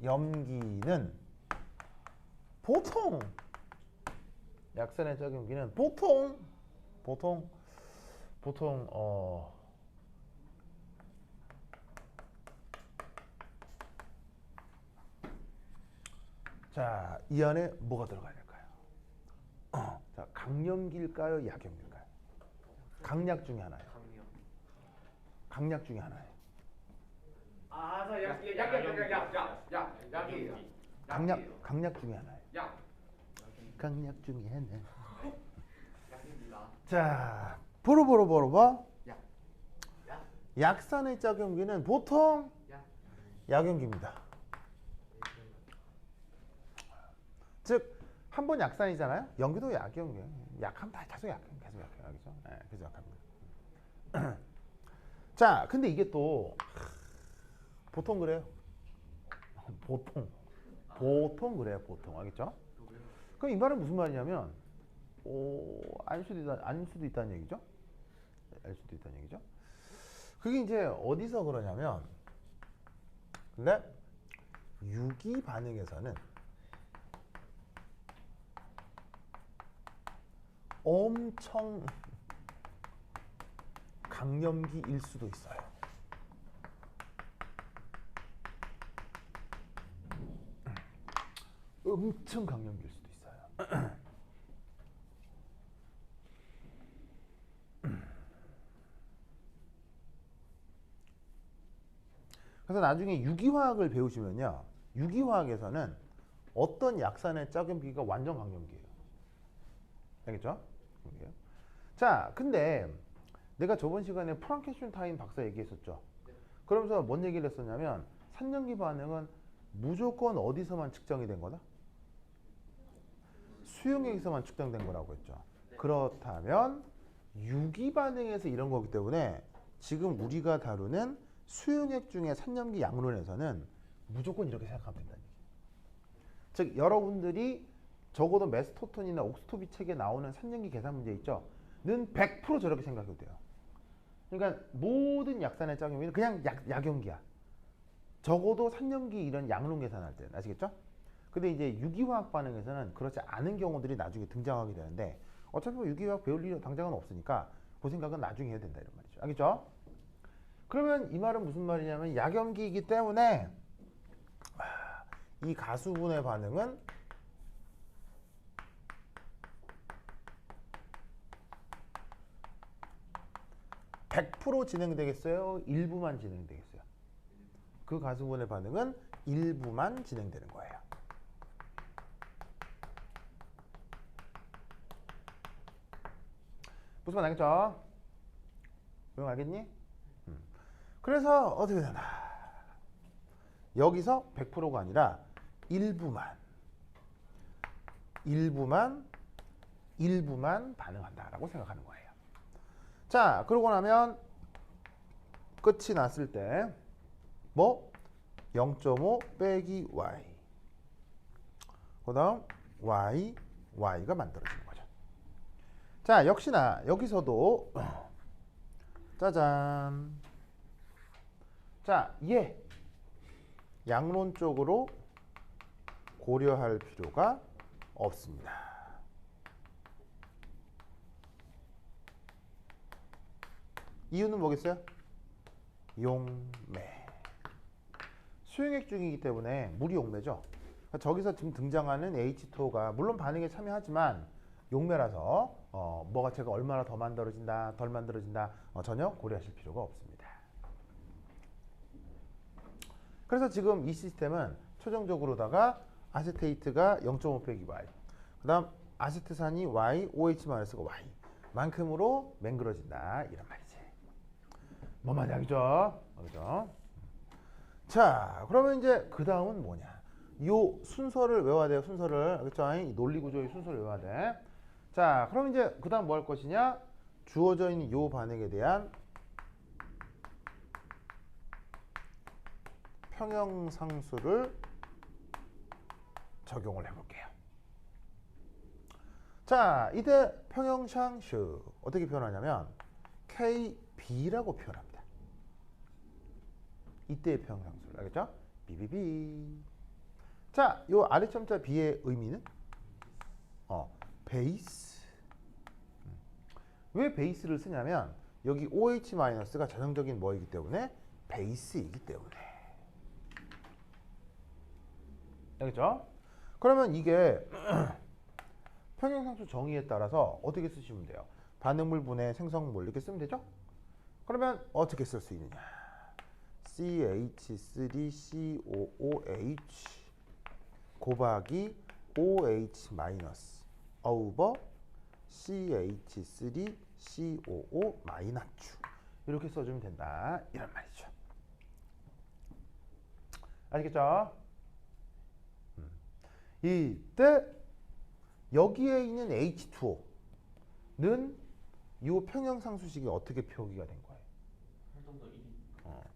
짝염기는 보통 약산의 짝염기는 보통 보통 자, 이 안에 뭐가 들어가야 될까요? 자, 강염기일까요? 약염기일까요? 강약 중에 하나예요. 강력. 강약 중에 하나예요. 약이에요. 강약 중에 하나예요. 약. 강약 중에 하나. 약입니다. 자, 보로보로보로봐. 약. 약. 약산의 작용기는 보통 약. 약용기입니다. 즉 한 번 약산이잖아요. 연기도 약용기예요. 약하면 다 계속 약해요. 계속 약해요. 알겠죠? 네, 계속 약합니다. 자, 근데 이게 또 보통 그래요. 보통 그래요. 보통 알겠죠? 그럼 이 말은 무슨 말이냐면 아닐 수도 있다는 얘기죠. 알 수도 있다는 얘기죠. 그게 이제 어디서 그러냐면, 근데 유기 반응에서는 엄청 강염기일 수도 있어요. 엄청 강염기일 수도 있어요. 그래서 나중에 유기화학을 배우시면요, 유기화학에서는 어떤 약산의 작용기가 완전 강염기예요. 알겠죠? 자, 근데 내가 저번 시간에 프랑켄슈타인 박사 얘기했었죠. 그러면서 뭔 얘기를 했었냐면, 산염기 반응은 무조건 어디서만 측정이 된 거다? 수용액에서만 측정된 거라고 했죠. 그렇다면 유기 반응에서 이런 거기 때문에 지금 우리가 다루는 수용액 중에 산염기 양론에서는 무조건 이렇게 생각하면 된다는 얘기예요. 즉, 여러분들이 적어도 메스토톤이나 옥스토비 책에 나오는 산염기 계산 문제 있죠? 는 100% 저렇게 생각해도 돼요. 그러니까 모든 약산의 작용은 그냥 약용기야. 적어도 산염기 이런 양론 계산할 때, 아시겠죠? 근데 이제 유기화학 반응에서는 그렇지 않은 경우들이 나중에 등장하게 되는데, 어차피 뭐 유기화학 배울 일이 당장은 없으니까 그 생각은 나중에 해야 된다 이런 말이죠. 알겠죠? 그러면 이 말은 무슨 말이냐면, 약염기이기 때문에 이 가수분의 반응은 (100% 진행되겠어요? 일부만 진행되겠어요? 그 가수분의 반응은 일부만 진행되는 거예요. 무슨 말 알겠죠? 응, 알겠니? 그래서 어떻게 되나? 여기서 100%가 아니라 일부만 반응한다라고 생각하는 거예요. 자, 그러고 나면 끝이 났을 때 뭐? 0.5 빼기 y. 그 다음 y가 만들어지는 거죠. 자, 역시나 여기서도 짜잔. 자, 얘 양론적으로 고려할 필요가 없습니다. 이유는 뭐겠어요? 용매. 수용액 중이기 때문에 물이 용매죠. 저기서 지금 등장하는 H2O가 물론 반응에 참여하지만 용매라서 뭐가 제가 얼마나 더 만들어진다, 덜 만들어진다 전혀 고려하실 필요가 없습니다. 그래서 지금 이 시스템은 최종적으로다가 아세테이트가 0.5 빼기 y, 그 다음 아세트산이 y, OH-가 y 만큼으로 맹그러진다 이런 말이지. 뭔 말인지 알겠죠? 그죠? 자, 그러면 이제 그 다음은 뭐냐? 요 순서를 외워야 돼요. 순서를. 알겠죠? 이 논리 구조의 순서를 외워야 돼. 자, 그럼 이제 그 다음 뭐 할 것이냐? 주어져 있는 요 반응에 대한 평형상수를 적용을 해볼게요. 자, 이때 평형상수 어떻게 표현하냐면 KB라고 표현합니다. 이때의 평형상수를. 알겠죠? BBB. 자, 요 아래점자 B의 의미는 베이스. 왜 베이스를 쓰냐면 여기 OH-가 전형적인 뭐이기 때문에 베이스이기 때문에. 알겠죠? 그러면 이게 평형상수 정의에 따라서 어떻게 쓰시면 돼요? 반응물 분해 생성물 이렇게 쓰면 되죠? 그러면 어떻게 쓸 수 있느냐? CH3COOH 곱하기 OH 마이너스 over CH3COO 마이너스 이렇게 써주면 된다 이런 말이죠. 아시겠죠? 이때 여기에 있는 H2O는 이 평형상수식이 어떻게 표기가 된 거예요? 활동도 1이.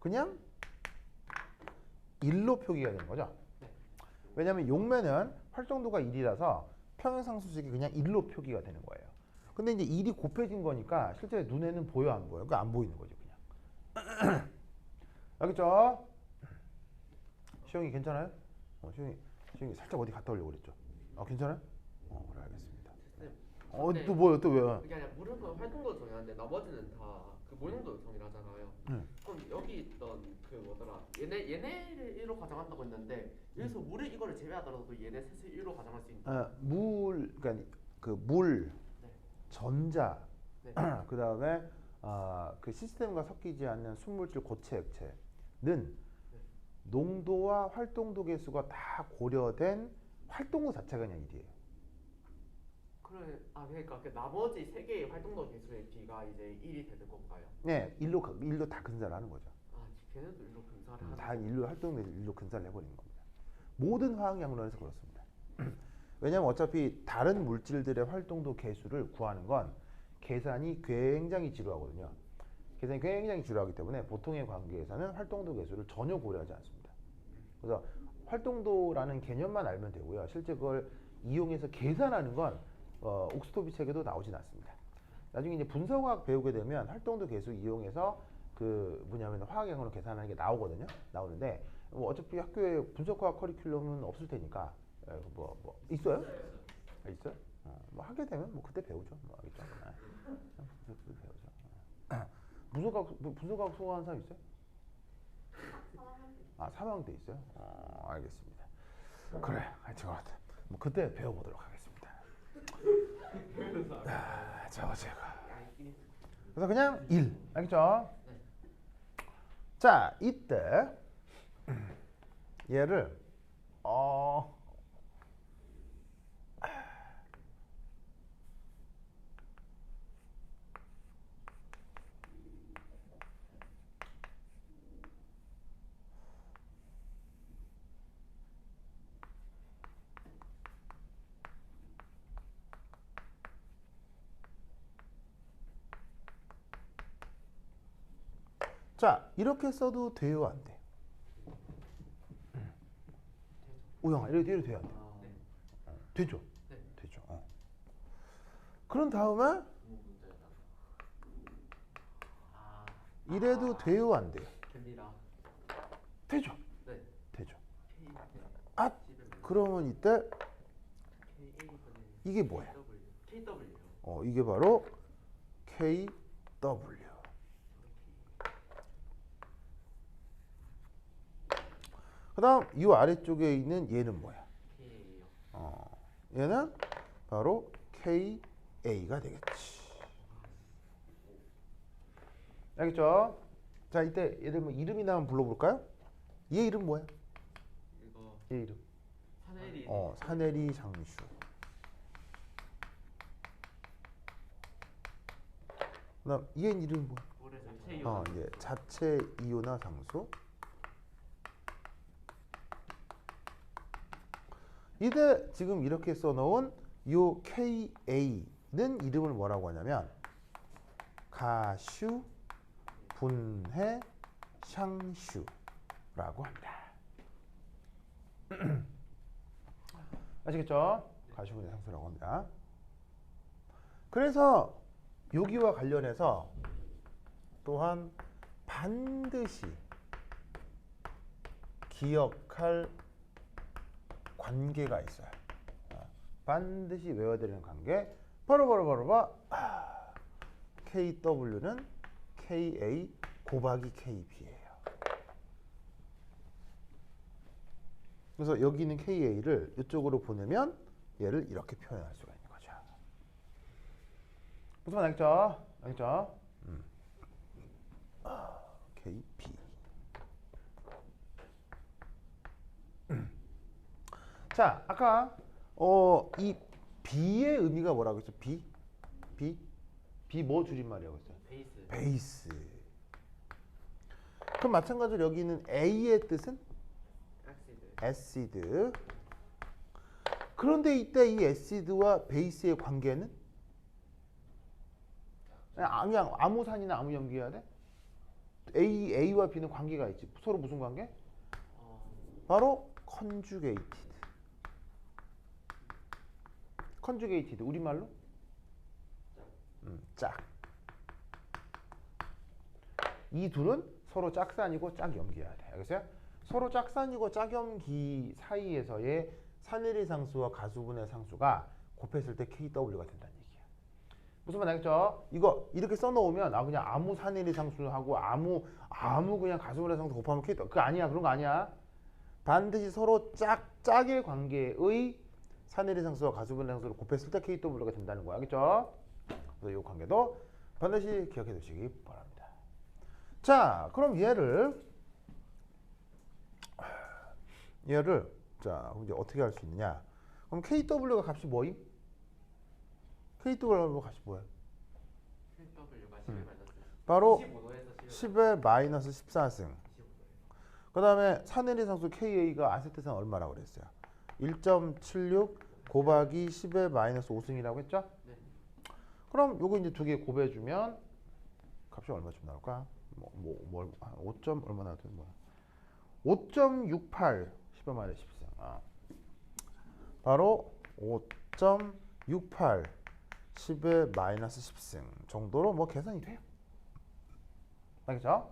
그냥 1로 표기가 된 거죠. 네. 왜냐하면 용매는 활동도가 1이라서 평형상수식이 그냥 1로 표기가 되는 거예요. 근데 이제 1이 곱해진 거니까 실제 눈에는 보여 안 보여? 그러니까 안 보이는 거죠 그냥. 알겠죠? 시영이 괜찮아요? 시영이 살짝 어디 갔다 오려고 그랬죠? 괜찮아요? 그래 알겠습니다. 네. 또 뭐요? 또 왜? 그게 아니라 무릎은 활동도 정의하는데 나머지는 다 그 모형도 정의하잖아요. 그럼 여기 있던 그 뭐더라 얘네를 1로 가정한다고 했는데 여기서 물을 이거를 제외하더라도 얘네 셋을 1로 가정할 수 있는. 그러니까 그 물, 네. 전자, 네. 그 다음에 그 시스템과 섞이지 않는 순물질 고체 액체는 농도와 활동도 계수가 다 고려된 활동도 자체가 그냥 1이에요. 그러니까 그 나머지 세 개의 활동도 개수의 비가 이제 1이 되는 건가요? 네, 1로 다 근사를 하는 거죠. 걔네도 1로 분사를 하는. 다 1로 활동돼서 1로 근사를 해버리는 겁니다. 모든 화학양론에서 그렇습니다. 왜냐하면 어차피 다른 물질들의 활동도 개수를 구하는 건 계산이 굉장히 지루하거든요. 계산이 굉장히 지루하기 때문에 보통의 관계에서는 활동도 개수를 전혀 고려하지 않습니다. 그래서 활동도라는 개념만 알면 되고요. 실제 그걸 이용해서 계산하는 건 옥스토비 책에도 나오진 않습니다. 나중에 이제 분석화학 배우게 되면 활동도 계수 이용해서 그 뭐냐면 화학양으로 계산하는 게 나오는데 뭐 어차피 학교에 분석화학 커리큘럼은 없을 테니까 뭐 있어요? 있어요? 뭐 하게 되면 뭐 그때 배우죠. 뭐 알겠죠? 그때 배우죠. 분석화학 수강하는 사람 있어요? 3학년 때 있어요? 알겠습니다. 그래, 하여튼 뭐 그때 배워보도록 하겠습니다. 제가 그래서 그냥 1 알겠죠? 자 이때 얘를 자 이렇게 써도 돼요 안 돼요? 우영아 이렇게 돼요 안 돼요? 되죠? 네. 되죠. 그런 다음에 이래도 돼요 안 돼요? 됩니다. 되죠? 네. 되죠. K 그러면 이때 이게 뭐예요? KW. 이게 바로 KW. 그 다음 이 아래쪽에 있는 얘는 뭐야? K예요. 얘는 바로 KA가 되겠지. 알겠죠? 자 이때 얘들 뭐 이름이나 한번 불러볼까요? 얘 이름 뭐야? 이거 얘 이름 사내리. 사내리 상수. 그다음 얘 이름 뭐야? 자체 이온. 이제 자체 이온화 상수. 이때 지금 이렇게 써놓은 요 KA는 이름을 뭐라고 하냐면 가슈 분해 샹슈라고 합니다. 아시겠죠? 가슈 분해 샹슈라고 합니다. 그래서 여기와 관련해서 또한 반드시 기억할 관계가 있어요. 반드시 외워야 되는 관계. 바로 KW는 KA 곱하기 KB예요. 그래서 여기 있는 KA를 이쪽으로 보내면 얘를 이렇게 표현할 수가 있는 거죠. 무슨 말 알겠죠? 알겠죠? KB. 자, 아까 이 B의 의미가 뭐라고 했어? B 뭐 줄임말이라고 했어요? 베이스. 베이스. 그럼 마찬가지로 여기 있는 A의 뜻은 액시드. 애시드. 그런데 이때 이 애시드와 베이스의 관계는 그냥 아무 산이나 아무 염기여야 돼? A와 B는 관계가 있지. 서로 무슨 관계? 바로 컨주게이티드. 컨주게이티드 우리말로 짝. 이 둘은 서로 짝산이고 짝염기여야 돼. 알겠어요? 서로 짝산이고 짝염기 사이에서의 산일의 상수와 가수분의 상수가 곱했을 때 KW가 된다는 얘기야. 무슨 말 알겠죠? 이거 이렇게 써놓으면 그냥 아무 산일의 상수하고 아무 그냥 가수분의 상수 곱하면 KW. 그거 아니야. 그런 거 아니야. 반드시 서로 짝의 관계의 산일의 상수와 가수분의 상수를 곱했을 때 KW가 된다는 거야. 알겠죠? 그래서 이 관계도 반드시 기억해 두시기 바랍니다. 자, 그럼 얘를 자, 이제 어떻게 할 수 있느냐? 그럼 KW가 값이 뭐임? KW가 값이 뭐야? KW가 10의 마이너스. 바로 25도에서 10의 마이너스 14승. 그 다음에 산일의 상수 KA가 아세트산 얼마라고 그랬어요? 1.76 곱하기 10의 마이너스 5승이라고 했죠? 네. 그럼 요거 이제 두 개 곱해주면 값이 얼마쯤 나올까? 5점 얼마나 되는 거야? 5.68 10의 마이너스 14. 바로 5.68 10의 마이너스 10승 정도로 뭐 계산이 돼요. 알겠죠?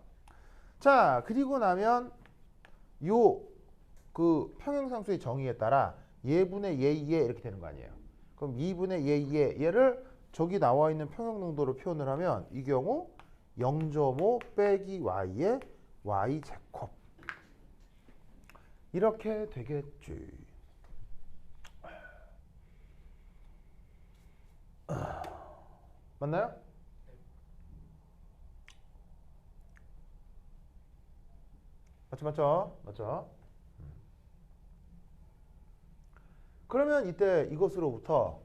자, 그리고 나면 요 그 평행상수의 정의에 따라 예분의 예예 이렇게 되는 거 아니에요. 그럼 2분의 예예 얘를 저기 나와 있는 평행농도로 표현을 하면 이 경우 0.5 빼기 y의 y 제곱 이렇게 되겠지. 맞나요? 맞죠? 그러면 이때 이것으로부터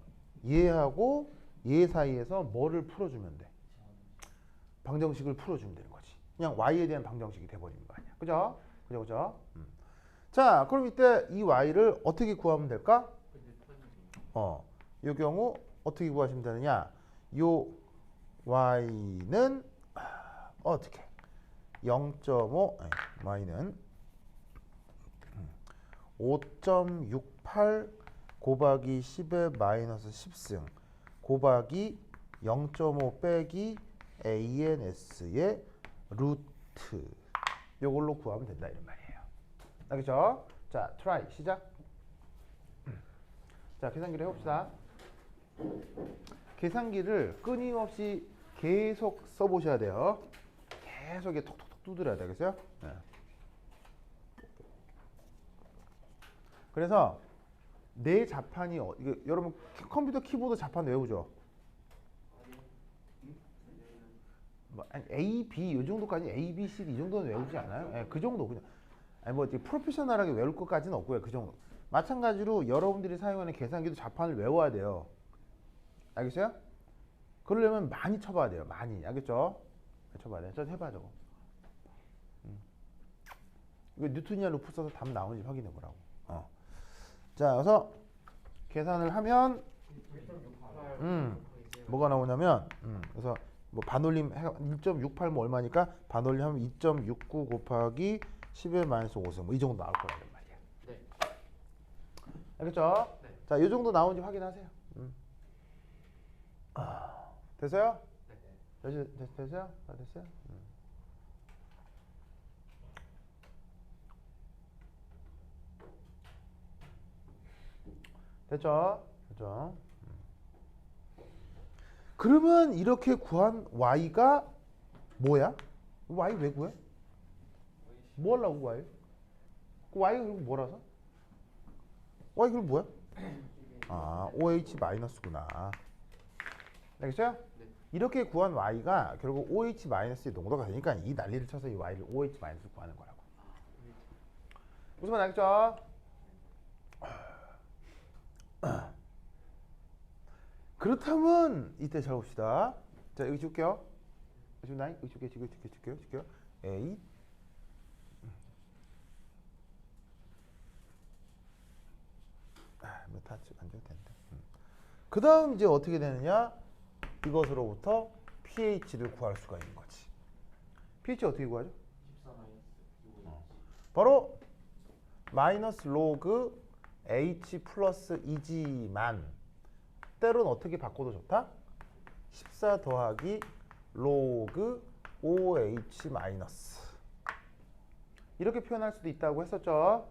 얘하고 얘 사이에서 뭐를 풀어주면 돼? 방정식을 풀어주면 되는 거지. 그냥 y에 대한 방정식이 돼버리는 거 아니야. 그죠? 자, 그럼 이때 이 y를 어떻게 구하면 될까? 이 경우 어떻게 구하시면 되느냐? 요 y는 어떻게? 0.5 y는 5.68 곱하기 10의 마이너스 10승 곱하기 0.5 빼기 ANS의 루트 요걸로 구하면 된다 이런 말이에요. 알겠죠? 자, 트라이 시작. 자, 계산기를 해봅시다. 계산기를 끊임없이 계속 써보셔야 돼요. 계속 이렇게 톡톡톡 두드려야 되겠어요? 네. 그래서 내 자판이 이거 여러분 컴퓨터 키보드 자판 외우죠? 뭐 A, B 이 정도까지 A, B, C, D 이 정도는 외우지 않아요? 네, 그 정도 그냥 뭐 프로페셔널하게 외울 것까지는 없고요. 그 정도. 마찬가지로 여러분들이 사용하는 계산기도 자판을 외워야 돼요. 알겠어요? 그러려면 많이 쳐봐야 돼요. 많이. 알겠죠? 쳐봐야 돼. 저 해봐 저거. 이거 뉴턴이나 루프 써서 답 나오는지 확인해 보라고. 자, 그래서 계산을 하면 뭐가 나오냐면 그래서 뭐 반올림 1.68 뭐 얼마니까 반올림 하면 2.69 곱하기 10의 마이너스 5승 뭐 이 정도 나올 거란 말이야. 네. 알겠죠? 네. 자, 이 정도 나오는지 확인하세요. 됐어요? 네. 됐어요? 다 됐어요? 됐죠? 그러면 이렇게 구한 y가 뭐야? y 왜 구해? 뭐 하려고 y? 그 y가 그리고 뭐라서? y 그리고 뭐야? 아, OH 마이너스구나. 알겠어요? 네. 이렇게 구한 y가 결국 OH 마이너스의 농도가 되니까 이 난리를 쳐서 이 y를 OH 마이너스 구하는 거라고. 무슨 말 알겠죠? 그렇다면 이때 잘 봅시다. 자, 여기 줄게요. 지금 나이 여기 줄게요. A 메타치 안 줘도 된다. 그 다음 이제 어떻게 되느냐? 이것으로부터 pH를 구할 수가 있는 거지. pH 어떻게 구하죠? 14 마이너스 바로 마이너스 로그 H 플러스 E지만 때로는 어떻게 바꿔도 좋다? 14 더하기 로그 OH 마이너스 이렇게 표현할 수도 있다고 했었죠.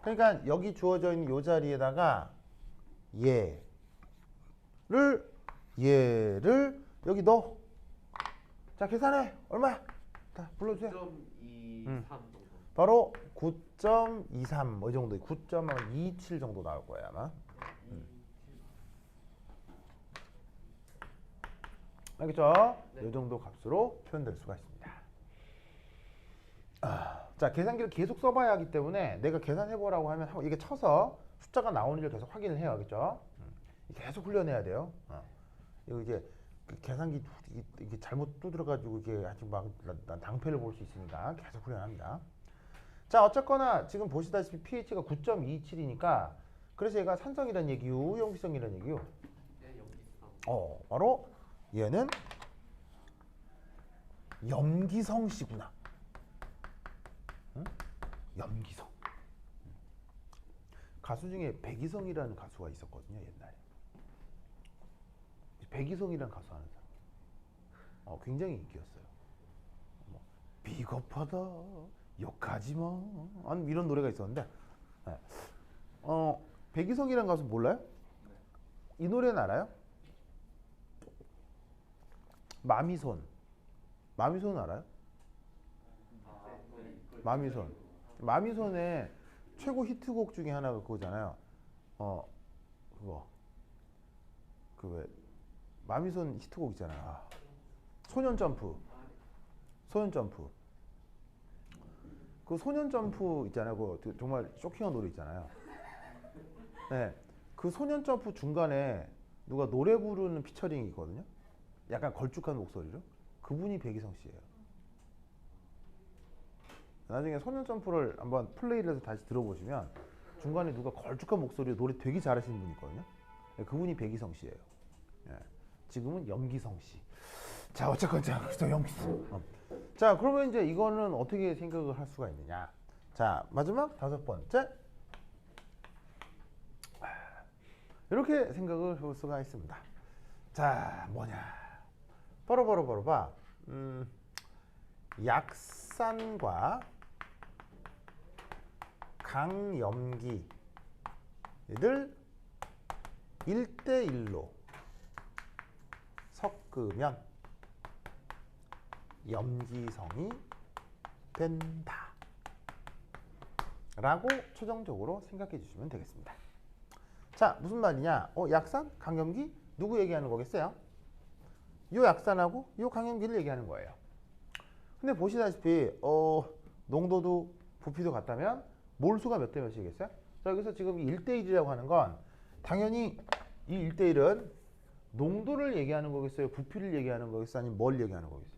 그러니까 여기 주어져 있는 이 자리에다가 얘를 여기 넣어. 자, 계산해. 얼마? 다 불러주세요. 9.23 정도. 바로 9.23 뭐 이 정도, 9.27 정도 나올 거야 아마. 알겠죠? 네. 이 정도 값으로 표현될 수가 있습니다. 자, 계산기를 계속 써봐야 하기 때문에 내가 계산해보라고 하면 이게 쳐서 숫자가 나오는지를 계속 확인을 해요. 알겠죠? 계속 훈련해야 돼요. 이거 이제 그 계산기 이게 잘못 두드려가지고 이게 아주 막 낭패를 볼 수 있으니까 계속 훈련합니다. 자, 어쨌거나 지금 보시다시피 pH가 9.27이니까 그래서 얘가 산성이라는 얘기요, 염기성이라는 얘기요. 네, 여기 있어. 바로 얘는 염기성씨구나. 응? 염기성. 가수 중에 백이성이라는 가수가 있었거든요, 옛날에. 백이성이라는 가수 하는 사람. 굉장히 인기였어요. 뭐, 비겁하다, 욕하지 마, 이런 노래가 있었는데, 네. 백이성이라는 가수 몰라요? 이 노래는 알아요? 마미손. 마미손 알아요? 마미손. 마미손의 최고 히트곡 중에 하나가 그거잖아요. 그거. 그 왜 마미손 히트곡 있잖아요. 소년점프. 소년점프. 그 소년점프 있잖아요. 그 정말 쇼킹한 노래 있잖아요. 네. 그 소년점프 중간에 누가 노래 부르는 피처링이 있거든요. 약간 걸쭉한 목소리로. 그분이 백이성 씨예요. 나중에 소년점프를 한번 플레이를 해서 다시 들어보시면 중간에 누가 걸쭉한 목소리로 노래 되게 잘하시는 분이 있거든요. 네, 그분이 백이성 씨예요. 네. 지금은 염기성 씨. 자, 어쨌건 자, 그래서 염기성. 자, 그러면 이제 이거는 어떻게 생각을 할 수가 있느냐? 자, 마지막 5번째. 이렇게 생각을 해볼 수가 있습니다. 자, 뭐냐? 바로 봐. 약산과 강염기를 1대1로 섞으면 염기성이 된다 라고 최종적으로 생각해 주시면 되겠습니다. 자, 무슨 말이냐? 약산, 강염기 누구 얘기하는 거겠어요? 요 약산하고 요 강염기를 얘기하는 거예요. 근데 보시다시피 농도도 부피도 같다면 몰수가 몇 대 몇이겠어요? 자, 여기서 지금 1대1이라고 하는 건 당연히 이 1대1은 농도를 얘기하는 거겠어요? 부피를 얘기하는 거겠어요? 아니면 뭘 얘기하는 거겠어요?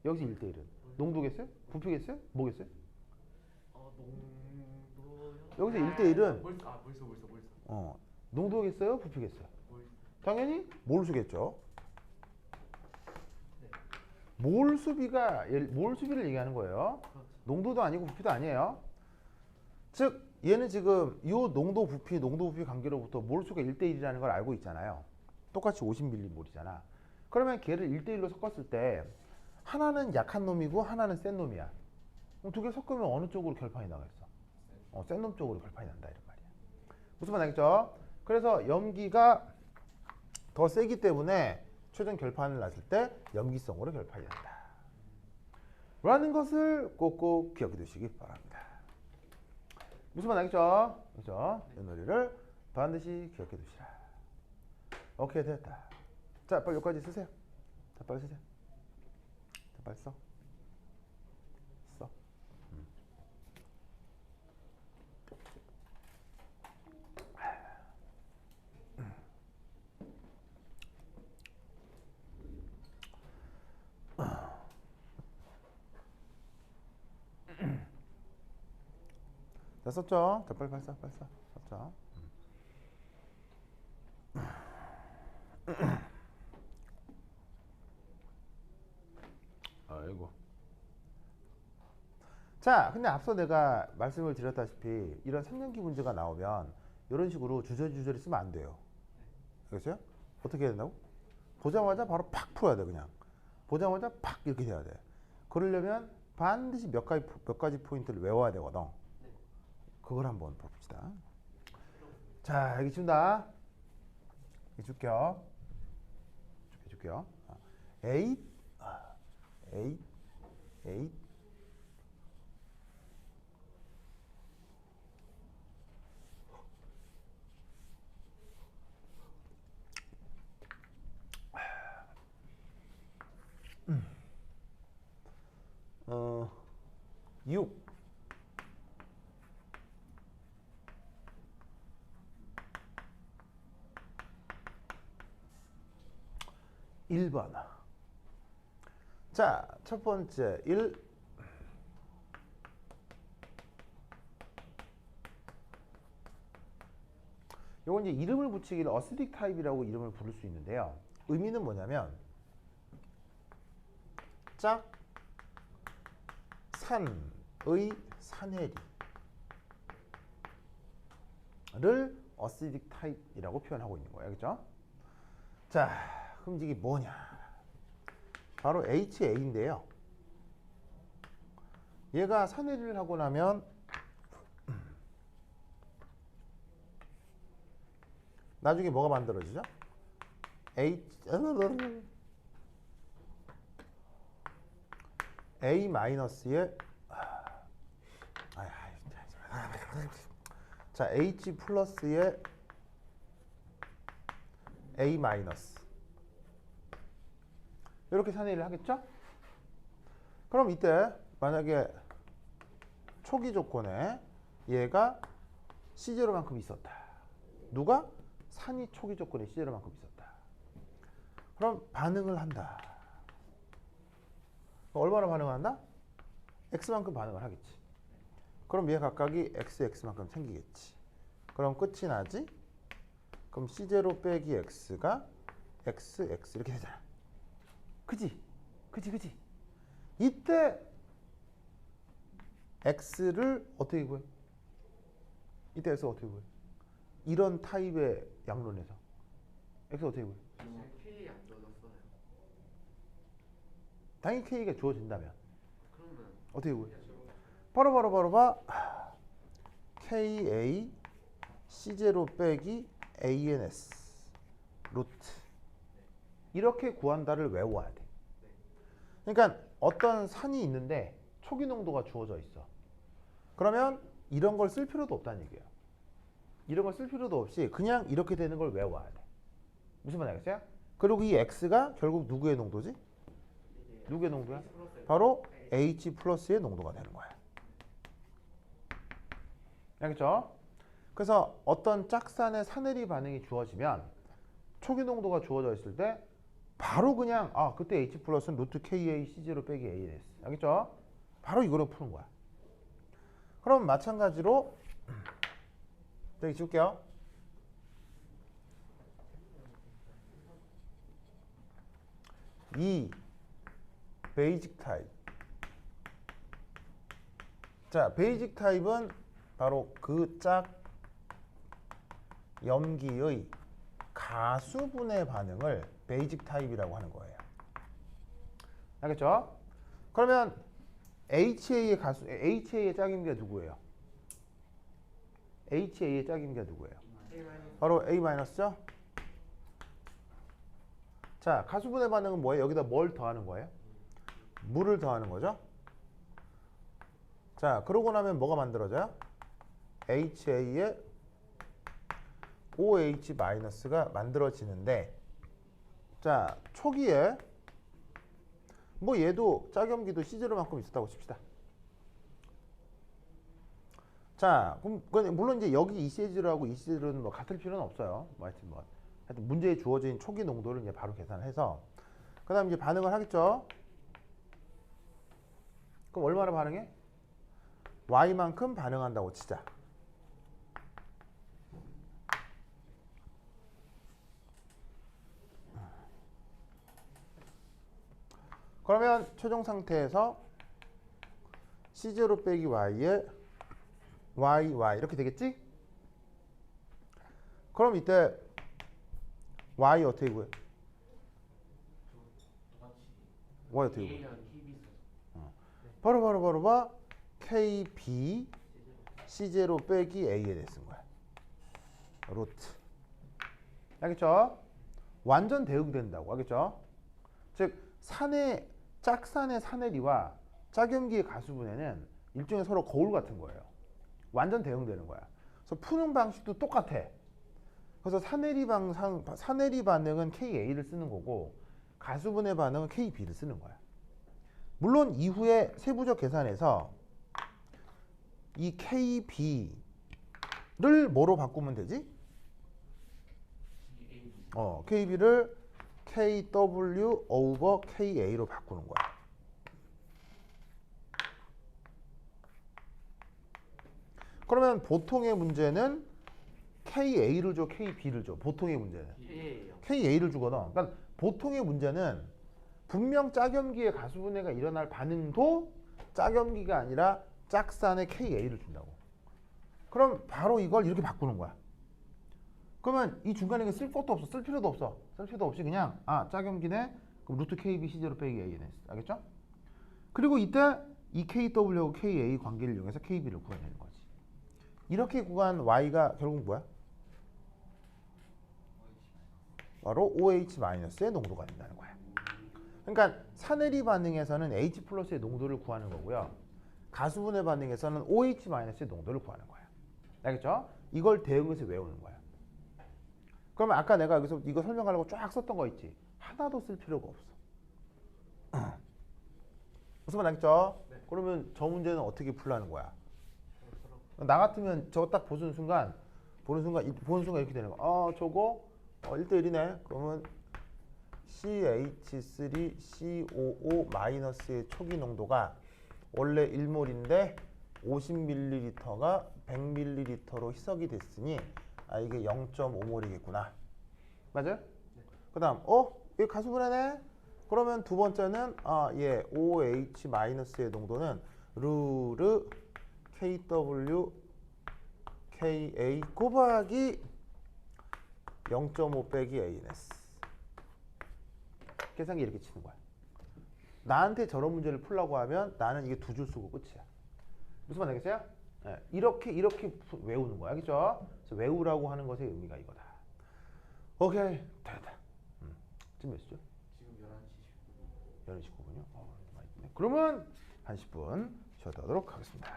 여기서 1대1은 농도겠어요? 부피겠어요? 뭐겠어요? 농도요? 여기서 1대1은 몰수. 농도겠어요? 부피겠어요? 몰수. 당연히 몰수겠죠. 네. 몰수비를 얘기하는 거예요. 그렇죠. 농도도 아니고 부피도 아니에요. 즉 얘는 지금 이 농도 부피 관계로부터 몰수가 1대1이라는 걸 알고 있잖아요. 똑같이 50mm몰이잖아. 그러면 걔를 1대1로 섞었을 때 하나는 약한 놈이고 하나는 센 놈이야. 그럼 두 개 섞으면 어느 쪽으로 결판이 나겠어? 센 놈 쪽으로 결판이 난다 이런 말이야. 무슨 말 알겠죠? 그래서 염기가 더 세기 때문에 최종 결판을 났을 때 염기성으로 결판이 난다. 라는 것을 꼭꼭 기억해 두시기 바랍니다. 무슨 말 알겠죠? 그죠? 이 논리를 반드시 기억해 두시라. 오케이, 됐다. 자, 빨리 여기까지 쓰세요. 자, 빨리 쓰세요. 자, 빨리 써. 써. 자, 썼죠? 자, 빨리 써, 빨리 써. 썼죠? 아이고. 자, 근데 앞서 내가 말씀을 드렸다시피 이런 3년기 문제가 나오면 이런 식으로 주저리 쓰면 안 돼요. 알겠어요? 어떻게 해야 된다고? 보자마자 바로 팍 풀어야 돼, 그냥. 보자마자 팍 이렇게 돼야 돼. 그러려면 반드시 몇 가지 포인트를 외워야 되거든. 그걸 한번 봅시다. 자, 여기 준다. 여기 줄게요. 줄게요. 8, 8, 어, 6, 1번. 자, 첫 번째 1. 요건 이제 이름을 붙이기를 어시딕 타입이라고 이름을 부를 수 있는데요. 의미는 뭐냐면 짝 산의 산해리를 어시딕 타입이라고 표현하고 있는 거예요. 그렇죠? 자, 그럼 이게 뭐냐? 바로 HA인데요. 얘가 산해리를 하고 나면 나중에 뭐가 만들어지죠? A 마이너스에 자, H 플러스에 A 마이너스 이렇게 산해를 하겠죠? 그럼 이때 만약에 초기 조건에 얘가 C0만큼 있었다. 누가? 산이 초기 조건에 C0만큼 있었다. 그럼 반응을 한다. 얼마나 반응을 한다? X만큼 반응을 하겠지. 그럼 얘 각각이 XX만큼 생기겠지. 그럼 끝이 나지? 그럼 C0 빼기 X가 XX 이렇게 되잖아. 그지? 그지? 이때 X를 어떻게 구해? 이때 X가 어떻게 구해? 이런 타입의 양론에서 X 어떻게 구해? K 안 줘졌어요. 당연히 K가 주어진다면 그러면 어떻게 구해? 바로 봐. KA C0 빼기 ANS 루트 이렇게 구한다를 외워야 돼. 그러니까 어떤 산이 있는데 초기 농도가 주어져 있어. 그러면 이런 걸 쓸 필요도 없다는 얘기예요. 이런 걸 쓸 필요도 없이 그냥 이렇게 되는 걸 외워야 돼. 무슨 말 알겠어요? 그리고 이 X가 결국 누구의 농도지? 누구의 농도야? 바로 H 플러스의 농도가 되는 거야. 알겠죠? 그래서 어떤 짝산의 산해리 반응이 주어지면 초기 농도가 주어져 있을 때 바로 그냥 그때 H 플러스는 루트 KA C0 빼기 ANS. 알겠죠? 바로 이거로 푸는 거야. 그럼 마찬가지로 여기 줄게요. 이 베이직 타입. 자, 베이직 타입은 바로 그 짝 염기의 가수분의 반응을 베이직 타입이라고 하는 거예요. 알겠죠? 그러면 HA의 짝임계가 누구예요? HA의 짝임계가 누구예요? 바로 A-죠? 자, 가수분해 반응은 뭐예요? 여기다 뭘 더하는 거예요? 물을 더하는 거죠. 자, 그러고 나면 뭐가 만들어져요? HA에 OH-가 만들어지는데, 자, 초기에 뭐 얘도 짝염기도 C0만큼 있었다고 칩시다. 자, 그럼 물론 이제 여기 ECH0하고 ECH0는 뭐 같을 필요는 없어요. 뭐 하여튼 문제에 주어진 초기 농도를 이제 바로 계산해서 그다음 이제 반응을 하겠죠. 그럼 얼마나 반응해? Y만큼 반응한다고 치자. 그러면 최종 상태에서 C0 빼기 Y에 Y 이렇게 되겠지? 그럼 이때 Y 어떻게 구해? Y 어떻게 구해? A랑 KB 바로 봐. KB C0 빼기 A에 대쓴 거야. 루트. 알겠죠? 완전 대응된다고. 알겠죠? 즉 짝산의 사내리와 짝염기의 가수분해는 일종의 서로 거울 같은 거예요. 완전 대응되는 거야. 그래서 푸는 방식도 똑같아. 그래서 사내리 반응은 KA를 쓰는 거고 가수분해 반응은 KB를 쓰는 거야. 물론 이후에 세부적 계산에서 이 KB를 뭐로 바꾸면 되지? KB를 KW over KA로 바꾸는 거야. 그러면 보통의 문제는 KA를 줘, KB를 줘. 보통의 문제는 A예요. KA를 주거든. 그러니까 보통의 문제는 분명 짝염기의 가수분해가 일어날 반응도 짝염기가 아니라 짝산의 KA를 준다고. 그럼 바로 이걸 이렇게 바꾸는 거야. 그러면 이 중간에 쓸 것도 없어. 쓸 필요도 없어. 쓸 필요도 없이 그냥 짝염기네. 그럼 루트 KB C0 빼기 A네. 알겠죠? 그리고 이때 이 KW하고 KA 관계를 이용해서 KB를 구해내는 거지. 이렇게 구한 Y가 결국 뭐야? 바로 OH-의 농도가 된다는 거야. 그러니까 사내리 반응에서는 H 플러스의 농도를 구하는 거고요. 가수분해 반응에서는 OH-의 농도를 구하는 거야. 알겠죠? 이걸 대응해서 외우는 거야. 그러면 아까 내가 여기서 이거 설명하려고 쫙 썼던 거 있지? 하나도 쓸 필요가 없어. 무슨 말 알겠죠? 네. 그러면 저 문제는 어떻게 풀라는 거야? 나 같으면 저거 딱 보는 순간 이렇게 되는 거야. 저거 1대1이네. 그러면 CH3COO-의 초기 농도가 원래 1몰인데 50ml가 100ml로 희석이 됐으니 이게 0.5몰이겠구나. 맞아요? 네. 그 다음 이게 가수분해네? 그러면 두 번째는 OH-의 농도는 루르 KW KA 곱하기 0.5 빼기 ANS. 계산기 이렇게 치는 거야. 나한테 저런 문제를 풀라고 하면 나는 이게 두 줄 쓰고 끝이야. 무슨 말 알겠어요? 네, 이렇게 외우는 거야. 알겠죠? 그래서 외우라고 하는 것의 의미가 이거다. 오케이. 됐다. 지금 몇 시죠? 지금 11시 11시 9분이요? 많이 됐네. 그러면 한 10분 쉬었다 하도록 하겠습니다.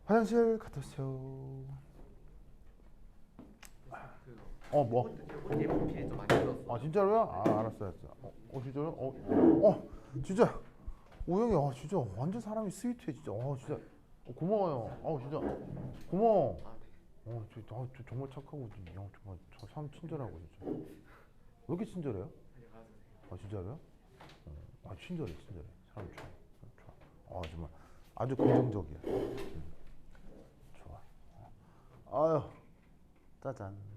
화장실 갔다 오세요. 뭐? 우리 예쁜 필이 좀 많이 들었어. 진짜로요? 알았어. 진짜요? 진짜. 오영이, 진짜 완전 사람이 스위트해, 진짜. 진짜. 고마워요. 진짜. 고마워. 네. 저 정말 착하고, 정말 저 사람 친절하고, 진짜. 왜 이렇게 친절해요? 진짜로요? 친절해. 사람 좋아. 정말. 아주 긍정적이야. 좋아. 아유, 짜잔.